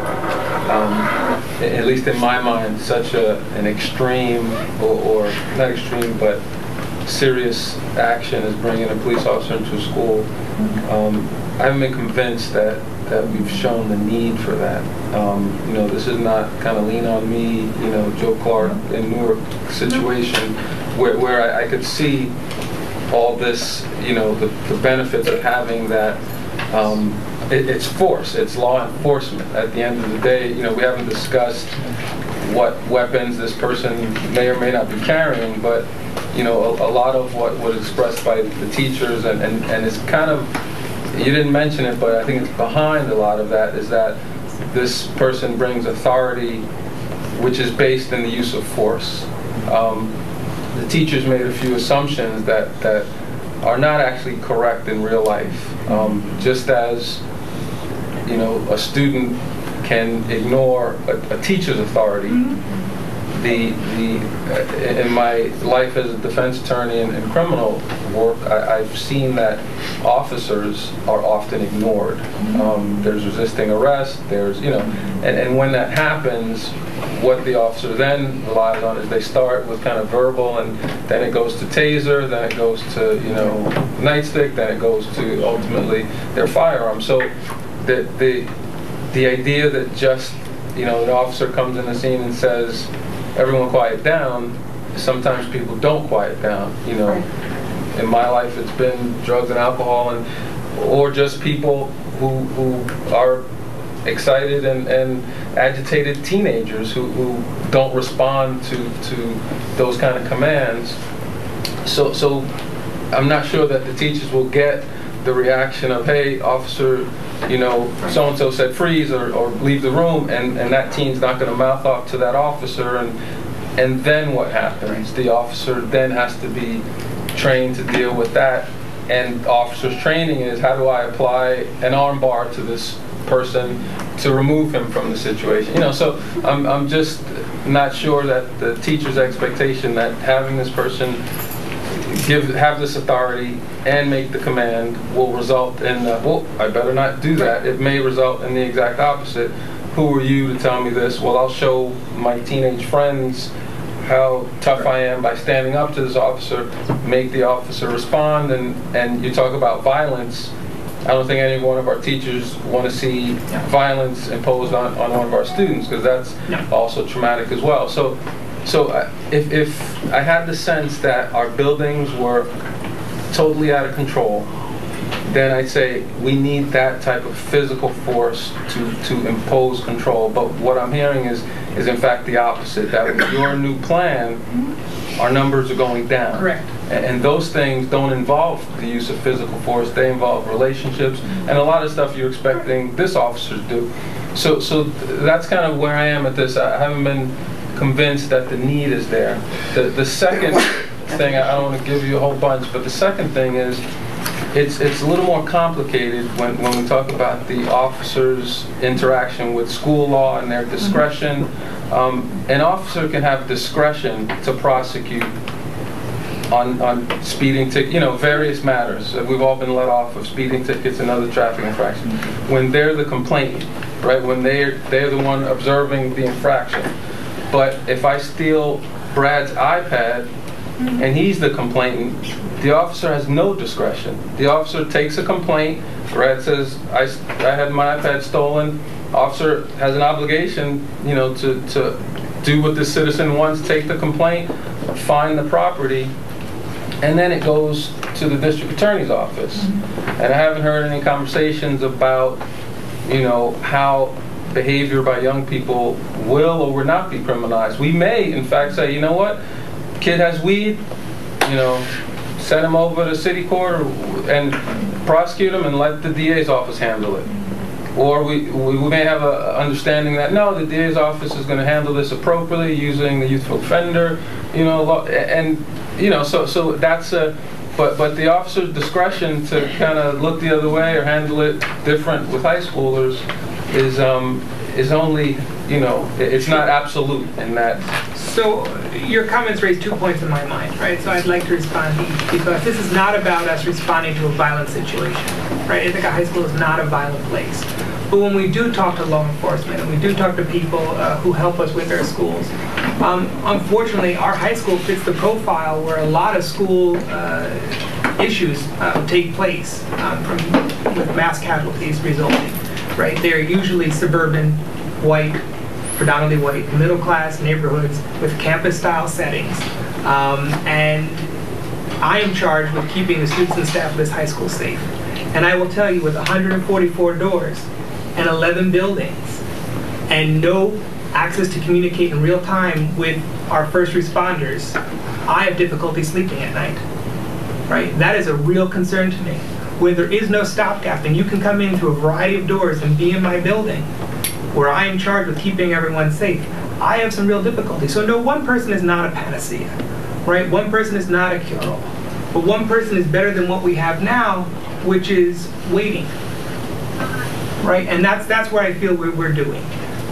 S16: at least in my mind, such an extreme or not extreme but serious action as bringing a police officer into a school. I haven't been convinced that we've shown the need for that. This is not kind of lean on me, Joe Clark in Newark situation where I could see all this, the benefits of having that. It's force, it's law enforcement. At the end of the day, we haven't discussed what weapons this person may or may not be carrying, but a lot of what was expressed by the teachers and it's kind of, you didn't mention it, but I think it's behind a lot of that is that this person brings authority which is based in the use of force. The teachers made a few assumptions that are not actually correct in real life. Just as a student can ignore a teacher's authority. In my life as a defense attorney and criminal work, I've seen that officers are often ignored. There's resisting arrest. There's and when that happens, what the officer then relies on is they start with kind of verbal, and then it goes to taser, then it goes to nightstick, then it goes to ultimately their firearm. So the idea that just an officer comes in the scene and says, "Everyone quiet down," sometimes people don't quiet down. In my life, it's been drugs and alcohol, or just people who are excited and agitated teenagers who don't respond to those kind of commands. So I'm not sure that the teachers will get the reaction of, "Hey, officer, so-and-so said freeze or leave the room," and that teen's not going to mouth off to that officer, and then what happens? The officer then has to be trained to deal with that, and officer's training is, how do I apply an arm bar to this person to remove him from the situation? So I'm just not sure that the teacher's expectation that having this person have this authority and make the command will result in, I better not do that. It may result in the exact opposite. Who are you to tell me this? Well, I'll show my teenage friends how tough I am by standing up to this officer, make the officer respond, and you talk about violence. I don't think any one of our teachers want to see violence imposed on one of our students, because that's also traumatic as well. So if I had the sense that our buildings were totally out of control, then I'd say we need that type of physical force to impose control. But what I'm hearing is in fact the opposite, that with your new plan, our numbers are going down.
S17: Correct.
S16: And those things don't involve the use of physical force, they involve relationships and a lot of stuff you're expecting this officer to do. So that's kind of where I am at this. I haven't been convinced that the need is there. The second thing, I don't want to give you a whole bunch, but the second thing is it's a little more complicated when we talk about the officer's interaction with school law and their discretion. An officer can have discretion to prosecute on speeding tickets, various matters. We've all been let off of speeding tickets and other traffic infractions. When they're the complainant, right? When they're the one observing the infraction. But if I steal Brad's iPad and he's the complainant, the officer has no discretion. The officer takes a complaint. Brad says, I had my iPad stolen. Officer has an obligation, to do what the citizen wants, take the complaint, find the property, and then it goes to the district attorney's office. And I haven't heard any conversations about, how behavior by young people will or will not be criminalized. We may, in fact, say, you know what, kid has weed, send him over to city court and prosecute him and let the DA's office handle it. Or we may have an understanding that, no, the DA's office is going to handle this appropriately using the youthful offender, law, and, so that's a, but the officer's discretion to kind of look the other way or handle it different with high schoolers is only, it's not absolute in that.
S17: So your comments raise 2 points in my mind, right? So I'd like to respond to each, because this is not about us responding to a violent situation, right? Ithaca High School is not a violent place. But when we do talk to law enforcement and we do talk to people who help us with our schools, unfortunately our high school fits the profile where a lot of school issues take place with mass casualties resulting, right? They're usually suburban, white, predominantly white, middle-class neighborhoods with campus-style settings. And I am charged with keeping the students and staff of this high school safe. And I will tell you, with 144 doors and 11 buildings and no access to communicate in real time with our first responders, I have difficulty sleeping at night, right? That is a real concern to me. Where there is no stopgap and you can come in through a variety of doors and be in my building, where I am charged with keeping everyone safe, I have some real difficulty. So no, one person is not a panacea, right? One person is not a cure-all. But one person is better than what we have now, which is waiting, right? And that's where I feel we're doing,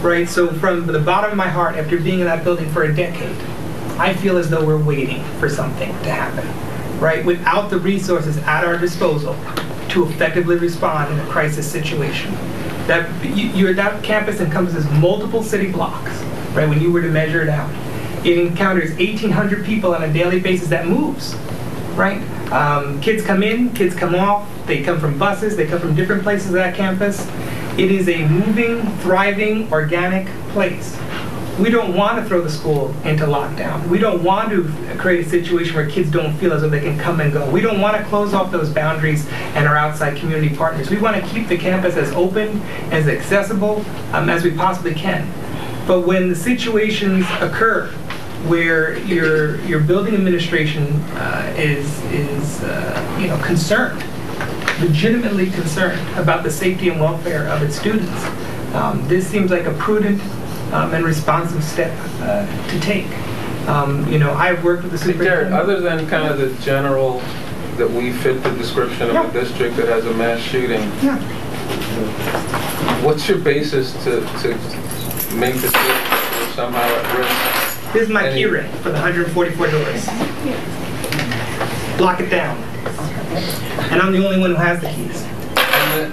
S17: right? So from the bottom of my heart, after being in that building for a decade, I feel as though we're waiting for something to happen, right? Without the resources at our disposal to effectively respond in a crisis situation. That campus encompasses multiple city blocks, right? When you were to measure it out, it encounters 1,800 people on a daily basis. That moves, right? Kids come in, kids come off. They come from buses. They come from different places of that campus. It is a moving, thriving, organic place. We don't want to throw the school into lockdown. We don't want to create a situation where kids don't feel as though they can come and go. We don't want to close off those boundaries and our outside community partners. We want to keep the campus as open, as accessible as we possibly can. But when the situations occur where your building administration is concerned, legitimately concerned about the safety and welfare of its students, this seems like a prudent and responsive step to take. I've worked with the superintendent.
S16: Other than kind of the general, that we fit the description of a district that has a mass shooting, what's your basis to make the district somehow at risk?
S17: This is my key ring for the 144 doors. Lock it down. And I'm the only one who has the keys.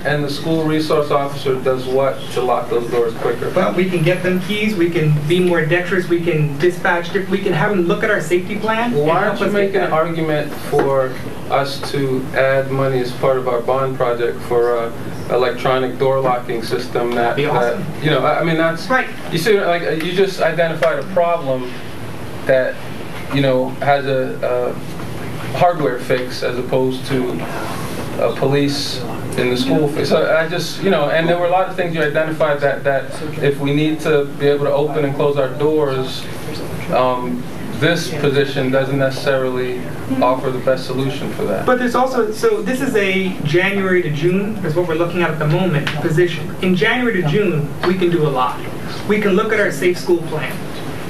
S16: And the school resource officer does what to lock those doors quicker?
S17: Well, we can get them keys, we can be more dexterous, we can dispatch, we can have them look at our safety plan.
S16: Well, why aren't you making an argument for us to add money as part of our bond project for an electronic door locking system that,
S17: awesome.
S16: I mean, that's right. You see, like, you just identified a problem that, has a hardware fix as opposed to police in the school. So I just, and there were a lot of things you identified that if we need to be able to open and close our doors, this position doesn't necessarily offer the best solution for that.
S17: But there's also, so this is a January to June, is what we're looking at the moment, position. In January to June, we can do a lot. We can look at our safe school plan.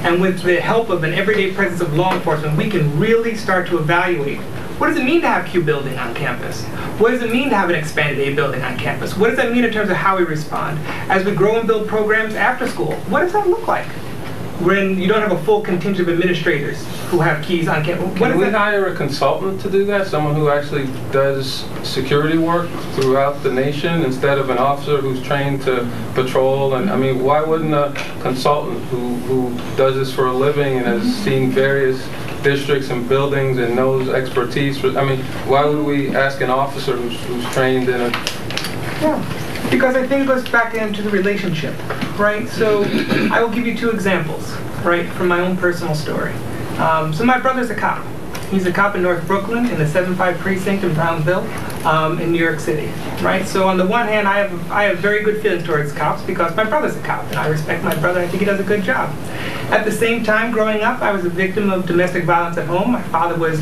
S17: And with the help of an everyday presence of law enforcement, we can really start to evaluate, what does it mean to have Q building on campus? What does it mean to have an expanded A building on campus? What does that mean in terms of how we respond? As we grow and build programs after school, what does that look like? When you don't have a full contingent of administrators who have keys on campus.
S16: Can we hire a consultant to do that? Someone who actually does security work throughout the nation instead of an officer who's trained to patrol? And I mean, why wouldn't a consultant who does this for a living and has seen various districts and buildings and knows expertise? I mean, why would we ask an officer who's trained in a...
S17: Yeah. Because I think it goes back into the relationship, right? So I will give you 2 examples, right, from my own personal story. So my brother's a cop. He's a cop in North Brooklyn in the 7-5 precinct in Brownsville, in New York City, right? So on the one hand, I have very good feelings towards cops because my brother's a cop, and I respect my brother. I think he does a good job. At the same time, growing up, I was a victim of domestic violence at home. My father was,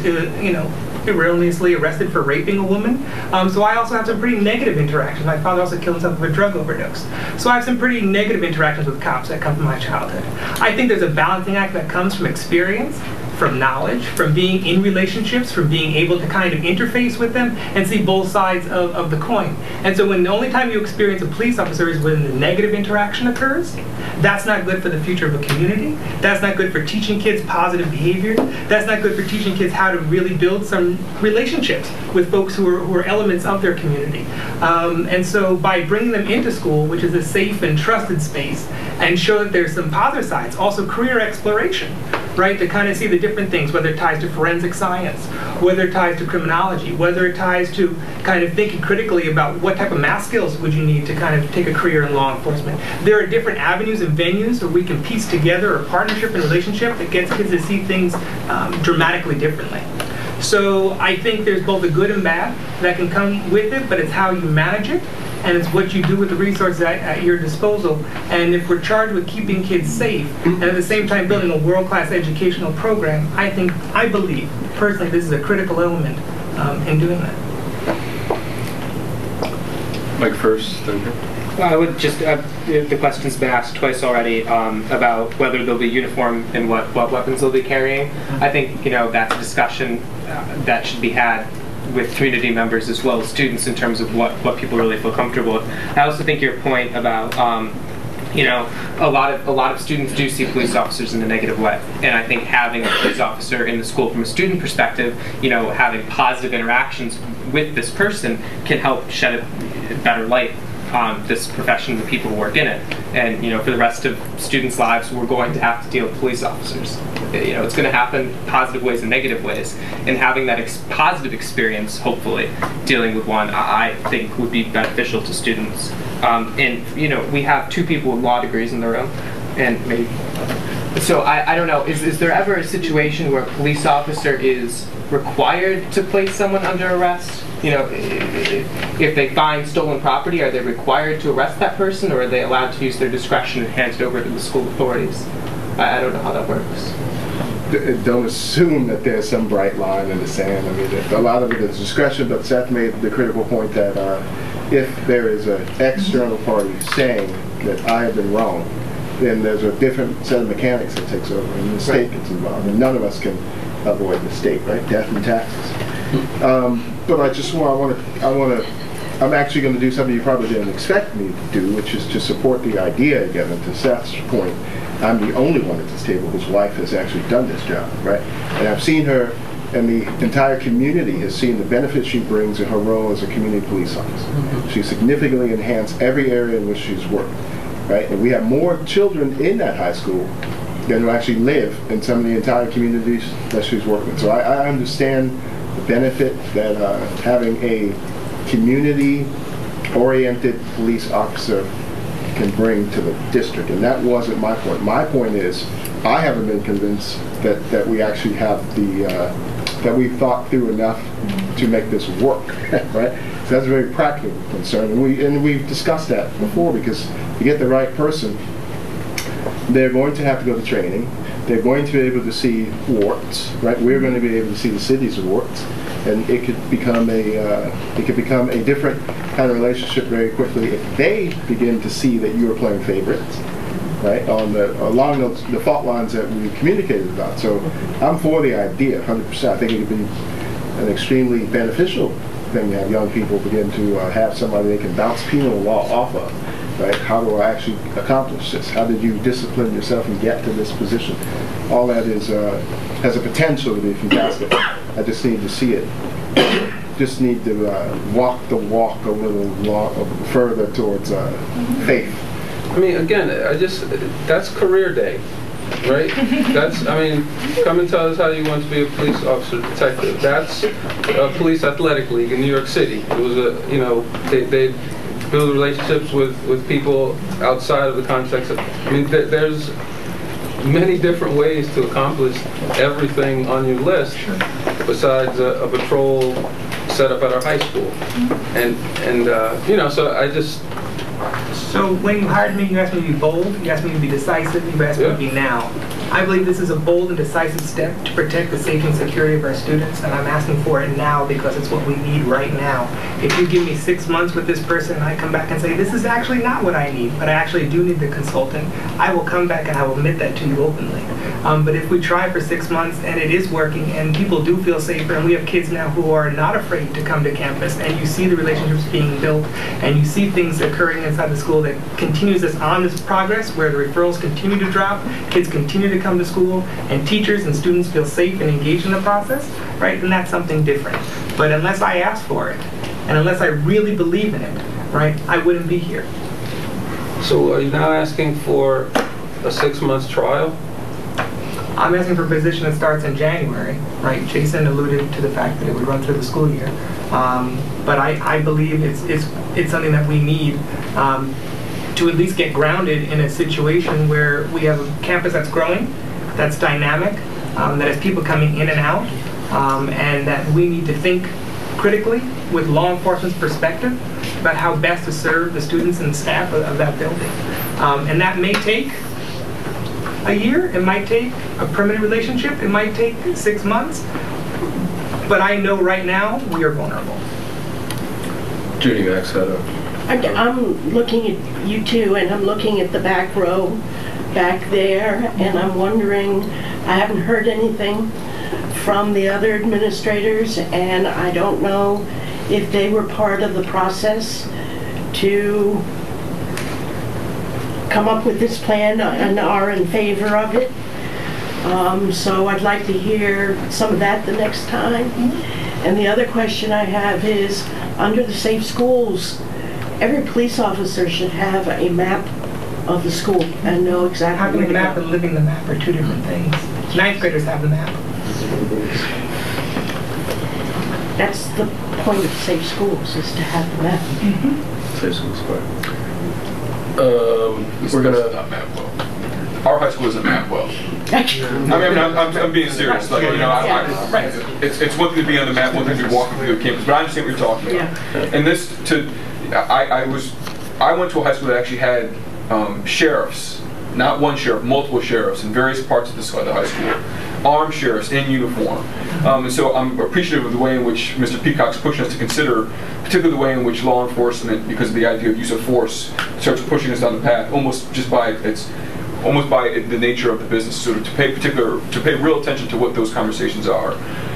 S17: erroneously arrested for raping a woman. So I also have some pretty negative interactions. My father also killed himself with a drug overdose. So I have some pretty negative interactions with cops that come from my childhood. I think there's a balancing act that comes from experience, from knowledge, from being in relationships, from being able to kind of interface with them and see both sides of the coin. And so when the only time you experience a police officer is when the negative interaction occurs, that's not good for the future of a community. That's not good for teaching kids positive behavior. That's not good for teaching kids how to really build some relationships with folks who are elements of their community. And so by bringing them into school, which is a safe and trusted space, and show that there's some positive sides, also career exploration, right, to kind of see the different things, whether it ties to forensic science, whether it ties to criminology, whether it ties to kind of thinking critically about what type of math skills would you need to kind of take a career in law enforcement. There are different avenues and venues where we can piece together a partnership and relationship that gets kids to see things dramatically differently. So I think there's both a good and bad that can come with it, but it's how you manage it, and it's what you do with the resources at your disposal. And if we're charged with keeping kids safe, and at the same time building a world-class educational program, I believe, personally, this is a critical element in doing that.
S1: Mike first, then here.
S8: Well, I would just, the question's been asked twice already about whether they'll be uniform and what weapons they'll be carrying. I think, that's a discussion that should be had with community members as well as students in terms of what people really feel comfortable with. I also think your point about, a lot of students do see police officers in a negative way, and I think having a police officer in the school from a student perspective, having positive interactions with this person can help shed a better light on this profession, the people who work in it. And for the rest of students' lives, we're going to have to deal with police officers. It's going to happen positive ways and negative ways, and having that positive experience, hopefully, dealing with one, I think would be beneficial to students. And we have 2 people with law degrees in the room, and maybe. So I don't know. Is there ever a situation where a police officer is required to place someone under arrest? If they find stolen property, are they required to arrest that person, or are they allowed to use their discretion and hand it over to the school authorities? I don't know how that works.
S21: Don't assume that there's some bright line in the sand. I mean, a lot of it is discretion, but Seth made the critical point that if there is an external party saying that I have been wrong, then there's a different set of mechanics that takes over, and the state gets involved. And none of us can avoid the state, right? Death and taxes. But I'm actually going to do something you probably didn't expect me to do, which is to support the idea again. And to Seth's point, I'm the only one at this table whose wife has actually done this job, right? And I've seen her, and the entire community has seen the benefits she brings in her role as a community police officer. She significantly enhanced every area in which she's worked, right? And we have more children in that high school than who actually live in some of the entire communities that she's worked with. So I understand the benefit that having a community-oriented police officer can bring to the district, and that wasn't my point. My point is, I haven't been convinced that we actually have the that we've thought through enough to make this work, right? So that's a very practical concern, and we've discussed that before, because to get the right person, they're going to have to go to training. They're going to be able to see warts, right? We're going to be able to see the city's warts, and it could become a different kind of relationship very quickly if they begin to see that you are playing favorites, right? Along the fault lines that we communicated about. So I'm for the idea, 100%. I think it could be an extremely beneficial thing to have young people begin to have somebody they can bounce penal law off of, right? How do I actually accomplish this? How did you discipline yourself and get to this position? All that has a potential to be fantastic. I just need to see it. Just need to walk the walk a little further towards faith.
S16: I mean, again, that's career day, right? Come and tell us how you want to be a police officer, detective. That's a police athletic league in New York City. It was they build relationships with people outside of the context of, there's many different ways to accomplish everything on your list besides a patrol set up at our high school.
S17: So when you hired me, you asked me to be bold, you asked me to be decisive, you asked me to be now. I believe this is a bold and decisive step to protect the safety and security of our students, and I'm asking for it now because it's what we need right now. If you give me 6 months with this person and I come back and say, this is actually not what I need, but I actually do need the consultant, I will come back and I will admit that to you openly. But if we try for 6 months and it is working and people do feel safer, and we have kids now who are not afraid to come to campus, and you see the relationships being built, and you see things occurring inside the school that continues us on this progress, where the referrals continue to drop, kids continue to come to school, and teachers and students feel safe and engaged in the process, right? And that's something different. But unless I ask for it, and unless I really believe in it, right, I wouldn't be here.
S16: So are you now asking for a 6 months trial?
S17: I'm asking for a position that starts in January, right? Jason alluded to the fact that it would run through the school year. But I believe it's something that we need to at least get grounded in a situation where we have a campus that's growing, that's dynamic, that has people coming in and out, and that we need to think critically with law enforcement's perspective about how best to serve the students and staff of that building. And that may take a year, it might take a permanent relationship, it might take 6 months, but I know right now we are vulnerable.
S1: Judy Max had a...
S13: I'm looking at you two, and I'm looking at the back row back there, and I'm wondering, I haven't heard anything from the other administrators, and I don't know if they were part of the process to come up with this plan and are in favor of it. So I'd like to hear some of that the next time. And the other question I have is, under the Safe Schools, every police officer should have a map of the school and know exactly
S17: having the map and living the map are two different things. 9th graders have the map.
S13: That's the point of Safe Schools, is to have the map.
S1: Safe Schools, we're gonna
S18: not map well. Our high school isn't map well. I'm being serious. It's one thing to be on the map, one thing to be walking through the campus, but I understand what you're talking about. And I went to a high school that actually had sheriffs, not one sheriff, multiple sheriffs in various parts of the high school, armed sheriffs in uniform. And so I'm appreciative of the way in which Mr. Peacock's pushing us to consider, particularly the way in which law enforcement, because of the idea of use of force, starts pushing us down the path, almost by the nature of the business, sort of to pay real attention to what those conversations are.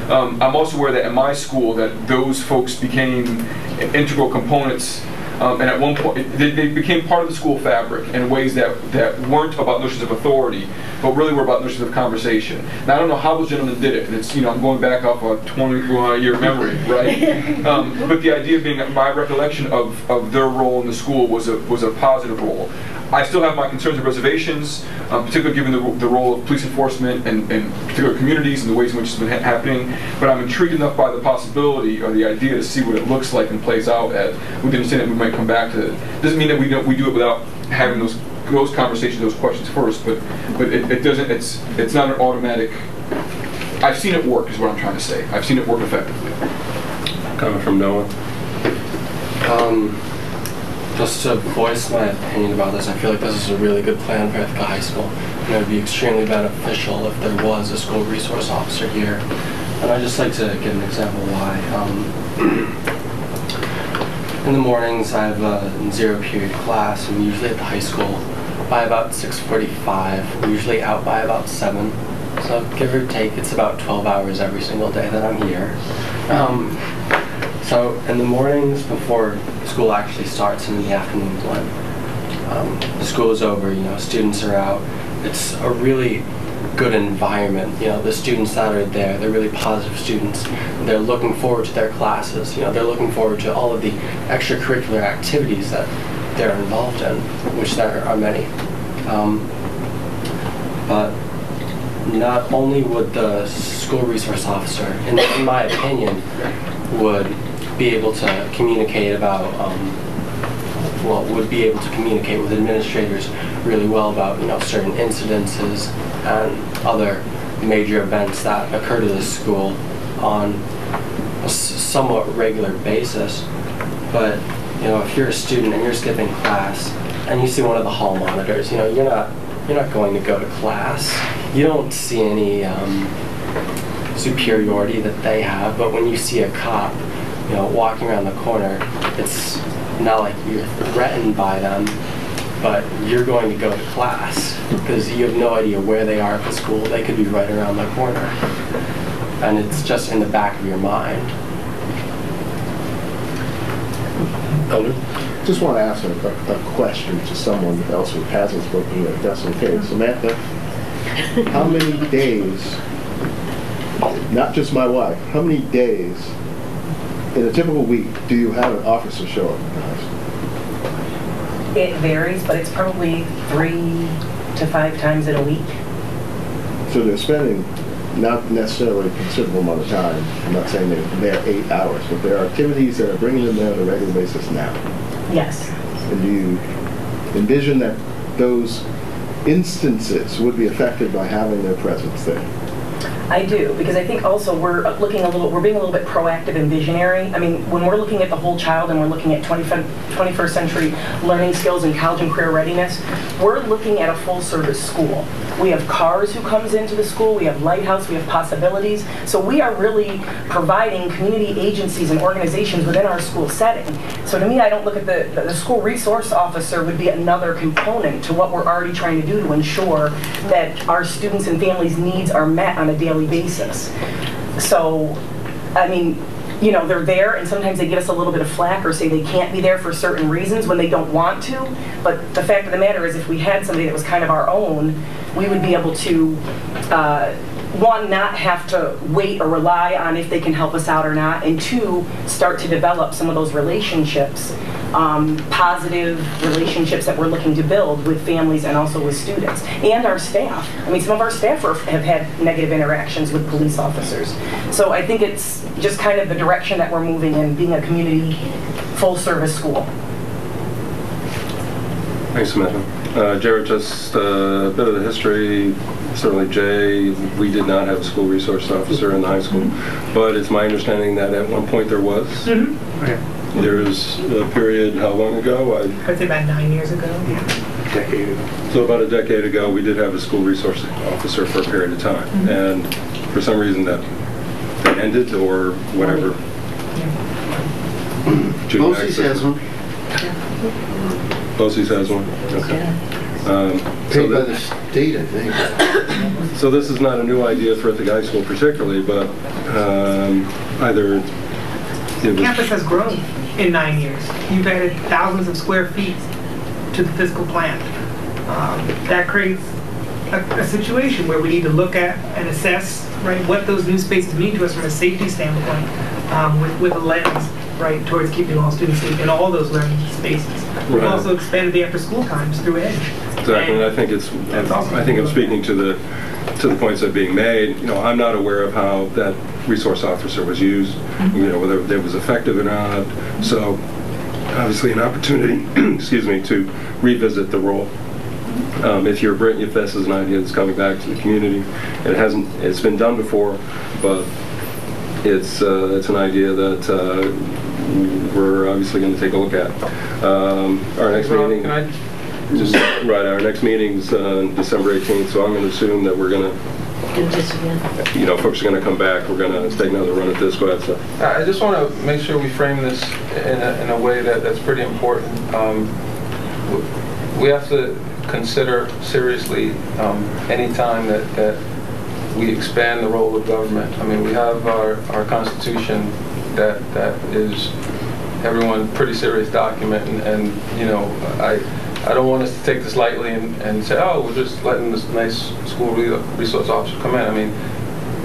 S18: I'm also aware that at my school that those folks became integral components, and at one point they became part of the school fabric in ways that weren't about notions of authority, but really were about notions of conversation. Now I don't know how those gentlemen did it, and it's, I'm going back off a 20-year memory, right? But the idea being that my recollection of their role in the school was a positive role. I still have my concerns and reservations, particularly given the role of police enforcement and particular communities and the ways in which it's been happening. But I'm intrigued enough by the possibility or the idea to see what it looks like and plays out with the understanding that we might come back to it. Doesn't mean that we do it without having those conversations, those questions first. But it doesn't. It's not an automatic I've seen it work, is what I'm trying to say. I've seen it work effectively.
S1: Coming from Noah.
S10: Just to voice my opinion about this, I feel like this is a really good plan for Ithaca High School. And it would be extremely beneficial if there was a school resource officer here. And I'd just like to give an example why. In the mornings, I have a 0 period class. I'm usually at the high school by about 6:45. I'm usually out by about 7. So give or take, it's about 12 hours every single day that I'm here. So in the mornings before school actually starts, and in the afternoons when the school is over, you know, students are out. It's a really good environment. You know, the students that are there, they're really positive students. They're looking forward to their classes. You know, they're looking forward to all of the extracurricular activities that they're involved in, which there are many. But not only would the school resource officer, in my opinion, would be able to communicate about, would be able to communicate with administrators really well about, you know, certain incidences and other major events that occur to the school on a somewhat regular basis. But, you know, if you're a student and you're skipping class and you see one of the hall monitors, you know, you're not going to go to class. You don't see any superiority that they have, but when you see a cop, you know, walking around the corner, it's not like you're threatened by them, but you're going to go to class because you have no idea where they are at the school. They could be right around the corner, and it's just in the back of your mind.
S1: Elder?
S21: Just want to ask a question to someone else who hasn't spoken, if that's okay. Samantha, how many days, not just my wife, how many days in a typical week do you have an officer show up in the high school?
S4: It varies, but it's probably 3 to 5 times in a week.
S21: So they're spending not necessarily a considerable amount of time. I'm not saying they're there 8 hours, but there are activities that are bringing them there on a regular basis now.
S4: Yes.
S21: And do you envision that those instances would be affected by having their presence there?
S4: I do, because I think also we're being a little bit proactive and visionary. I mean, when we're looking at the whole child and we're looking at 21st century learning skills and college and career readiness, we're looking at a full service school. We have cars who comes into the school, we have Lighthouse, we have Possibilities. So we are really providing community agencies and organizations within our school setting. So to me, I don't look at the school resource officer would be another component to what we're already trying to do to ensure that our students and families' needs are met on a daily basis. So, I mean, you know, they're there and sometimes they give us a little bit of flack or say they can't be there for certain reasons when they don't want to. But the fact of the matter is if we had somebody that was kind of our own, we would be able to, one, not have to wait or rely on if they can help us out or not, and two, start to develop some of those relationships, positive relationships that we're looking to build with families and also with students and our staff. I mean, some of our staff have had negative interactions with police officers. So I think it's just kind of the direction that we're moving in, being a community full-service school.
S1: Thanks, Samantha. Jared, just a bit of the history. Certainly, Jay, we did not have a school resource officer in the high school, but it's my understanding that at one point there was.
S17: Mm-hmm. Okay.
S1: There's a period, how long ago?
S17: I'd say about 9 years ago.
S1: A decade ago. So about a decade ago, we did have a school resource officer for a period of time, mm-hmm. and for some reason that ended or whatever.
S19: BOCES has one.
S1: BOCES has one? Okay.
S19: Paid by the state, I think.
S1: So this is not a new idea for Ithaca High School particularly, but either
S17: the campus has grown in 9 years. You've added thousands of square feet to the physical plant. That creates a situation where we need to look at and assess, right, what those new spaces mean to us from a safety standpoint, with a lens, right, towards keeping all students safe in all those learning spaces. We've also expanded the after-school times through EDGE.
S1: Exactly, and I think it's. Awesome. I think I'm speaking to the points that are being made. You know, I'm not aware of how that resource officer was used. Mm-hmm. You know, whether it was effective or not. So, obviously, an opportunity, excuse me, to revisit the role. If this is an idea that's coming back to the community, it's been done before, but it's an idea that we're obviously going to take a look at. Our next meeting, our next meeting's December 18th, so I'm going to assume that we're going to
S13: do this again.
S1: Folks are going to come back. We're going to take another run at this. Go ahead, sir.
S16: I just want to make sure we frame this in a way that's pretty important. We have to consider seriously any time that we expand the role of government. I mean, we have our Constitution that is everyone pretty serious document, and I don't want us to take this lightly and say, oh, we're just letting this nice school resource officer come in. I mean,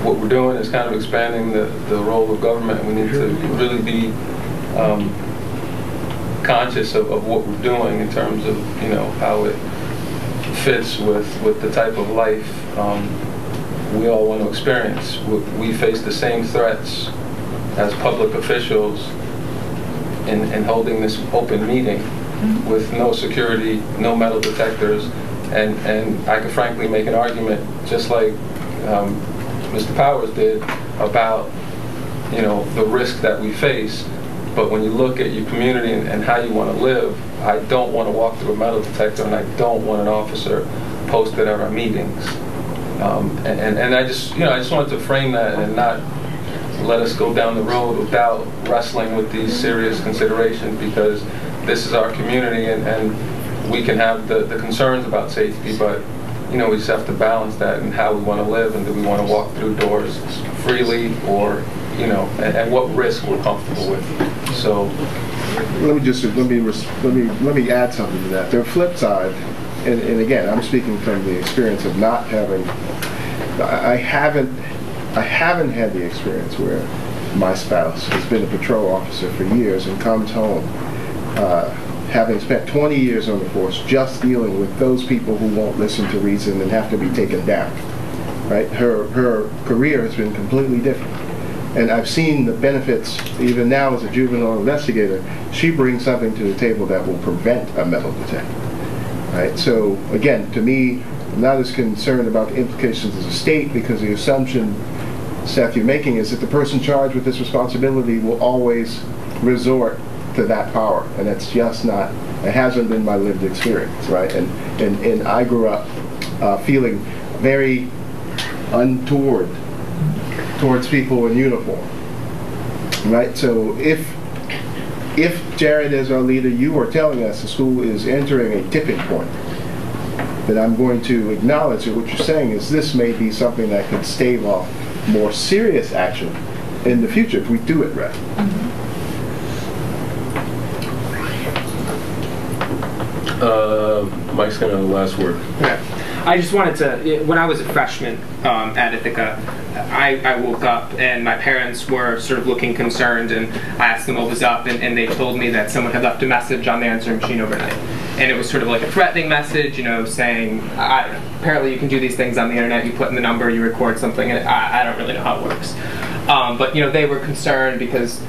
S16: what we're doing is kind of expanding the role of government. We need to really be conscious of what we're doing in terms of how it fits with the type of life we all want to experience. We face the same threats as public officials in holding this open meeting with no security, no metal detectors, and I could frankly make an argument, just like Mr. Powers did, about the risk that we face. But when you look at your community and how you want to live, I don't want to walk through a metal detector, and I don't want an officer posted at our meetings. And I just wanted to frame that and not let us go down the road without wrestling with these serious considerations, because this is our community, and we can have the concerns about safety, but we just have to balance that in how we want to live, and do we want to walk through doors freely, or and what risk we're comfortable with. So
S21: let me add something to that. The flip side, and again, I'm speaking from the experience of not having. I haven't had the experience where my spouse has been a patrol officer for years and comes home having spent 20 years on the force just dealing with those people who won't listen to reason and have to be taken down. Right? Her career has been completely different. And I've seen the benefits, even now as a juvenile investigator. She brings something to the table that will prevent a metal detector. Right? So again, to me, I'm not as concerned about the implications as a state, because the assumption, Seth, you're making is that the person charged with this responsibility will always resort to that power, and that's just not. It hasn't been my lived experience, right? And I grew up feeling very untoward towards people in uniform, right? So if Jared, as our leader, you are telling us the school is entering a tipping point, then I'm going to acknowledge that what you're saying is this may be something that could stave off more serious action in the future if we do it right.
S1: Mike's going to have the last word.
S7: Okay. I just wanted to, when I was a freshman at Ithaca, I woke up and my parents were sort of looking concerned, and I asked them what was up, and they told me that someone had left a message on the answering machine overnight. And it was sort of like a threatening message, saying, apparently you can do these things on the internet, you put in the number, you record something, and I don't really know how it works. But they were concerned because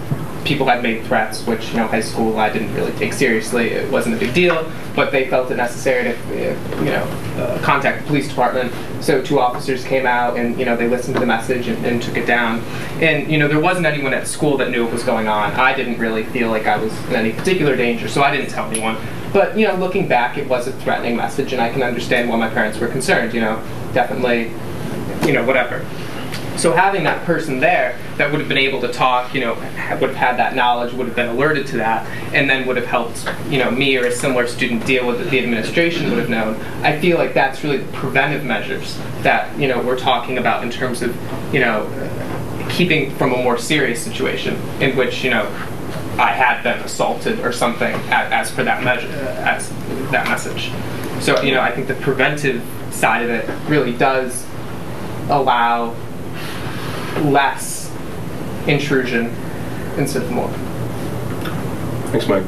S7: people had made threats, which, high school I didn't really take seriously. It wasn't a big deal, but they felt it necessary to, contact the police department. So 2 officers came out and, they listened to the message and took it down. And, there wasn't anyone at school that knew what was going on. I didn't really feel like I was in any particular danger, so I didn't tell anyone. But, looking back, it was a threatening message, and I can understand why my parents were concerned, definitely, whatever. So having that person there that would have been able to talk, would have had that knowledge, would have been alerted to that, and then would have helped, me or a similar student deal with it, the administration would have known. I feel like that's really the preventive measures that, we're talking about in terms of, keeping from a more serious situation in which, I had been assaulted or something as per that measure, as that message. So, I think the preventive side of it really does allow less intrusion instead of more.
S1: Thanks, Mike.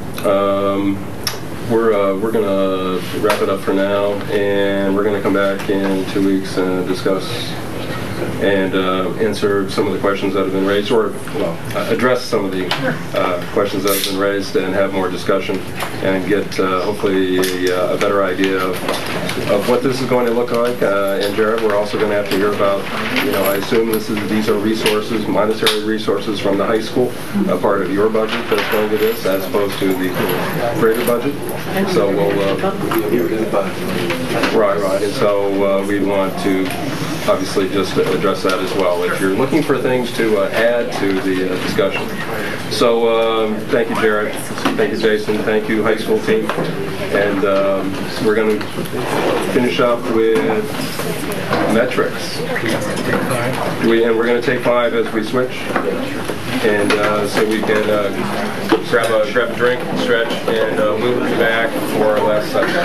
S1: We're gonna wrap it up for now, and we're gonna come back in 2 weeks and discuss and answer some of the questions that have been raised, or well, address some of the questions that have been raised, and have more discussion, and get hopefully a better idea of what this is going to look like. And Jared, we're also going to have to hear about, I assume these are resources, monetary resources from the high school, a part of your budget that's going to this, as opposed to the greater budget. So we'll right, and so we want to obviously just address that as well, if you're looking for things to add to the discussion. So thank you, Jared. Thank you, Jason. Thank you, high school team. And we're going to finish up with metrics. And we're going to take 5 as we switch. And so we can grab a drink, stretch, and we'll be back for our last section.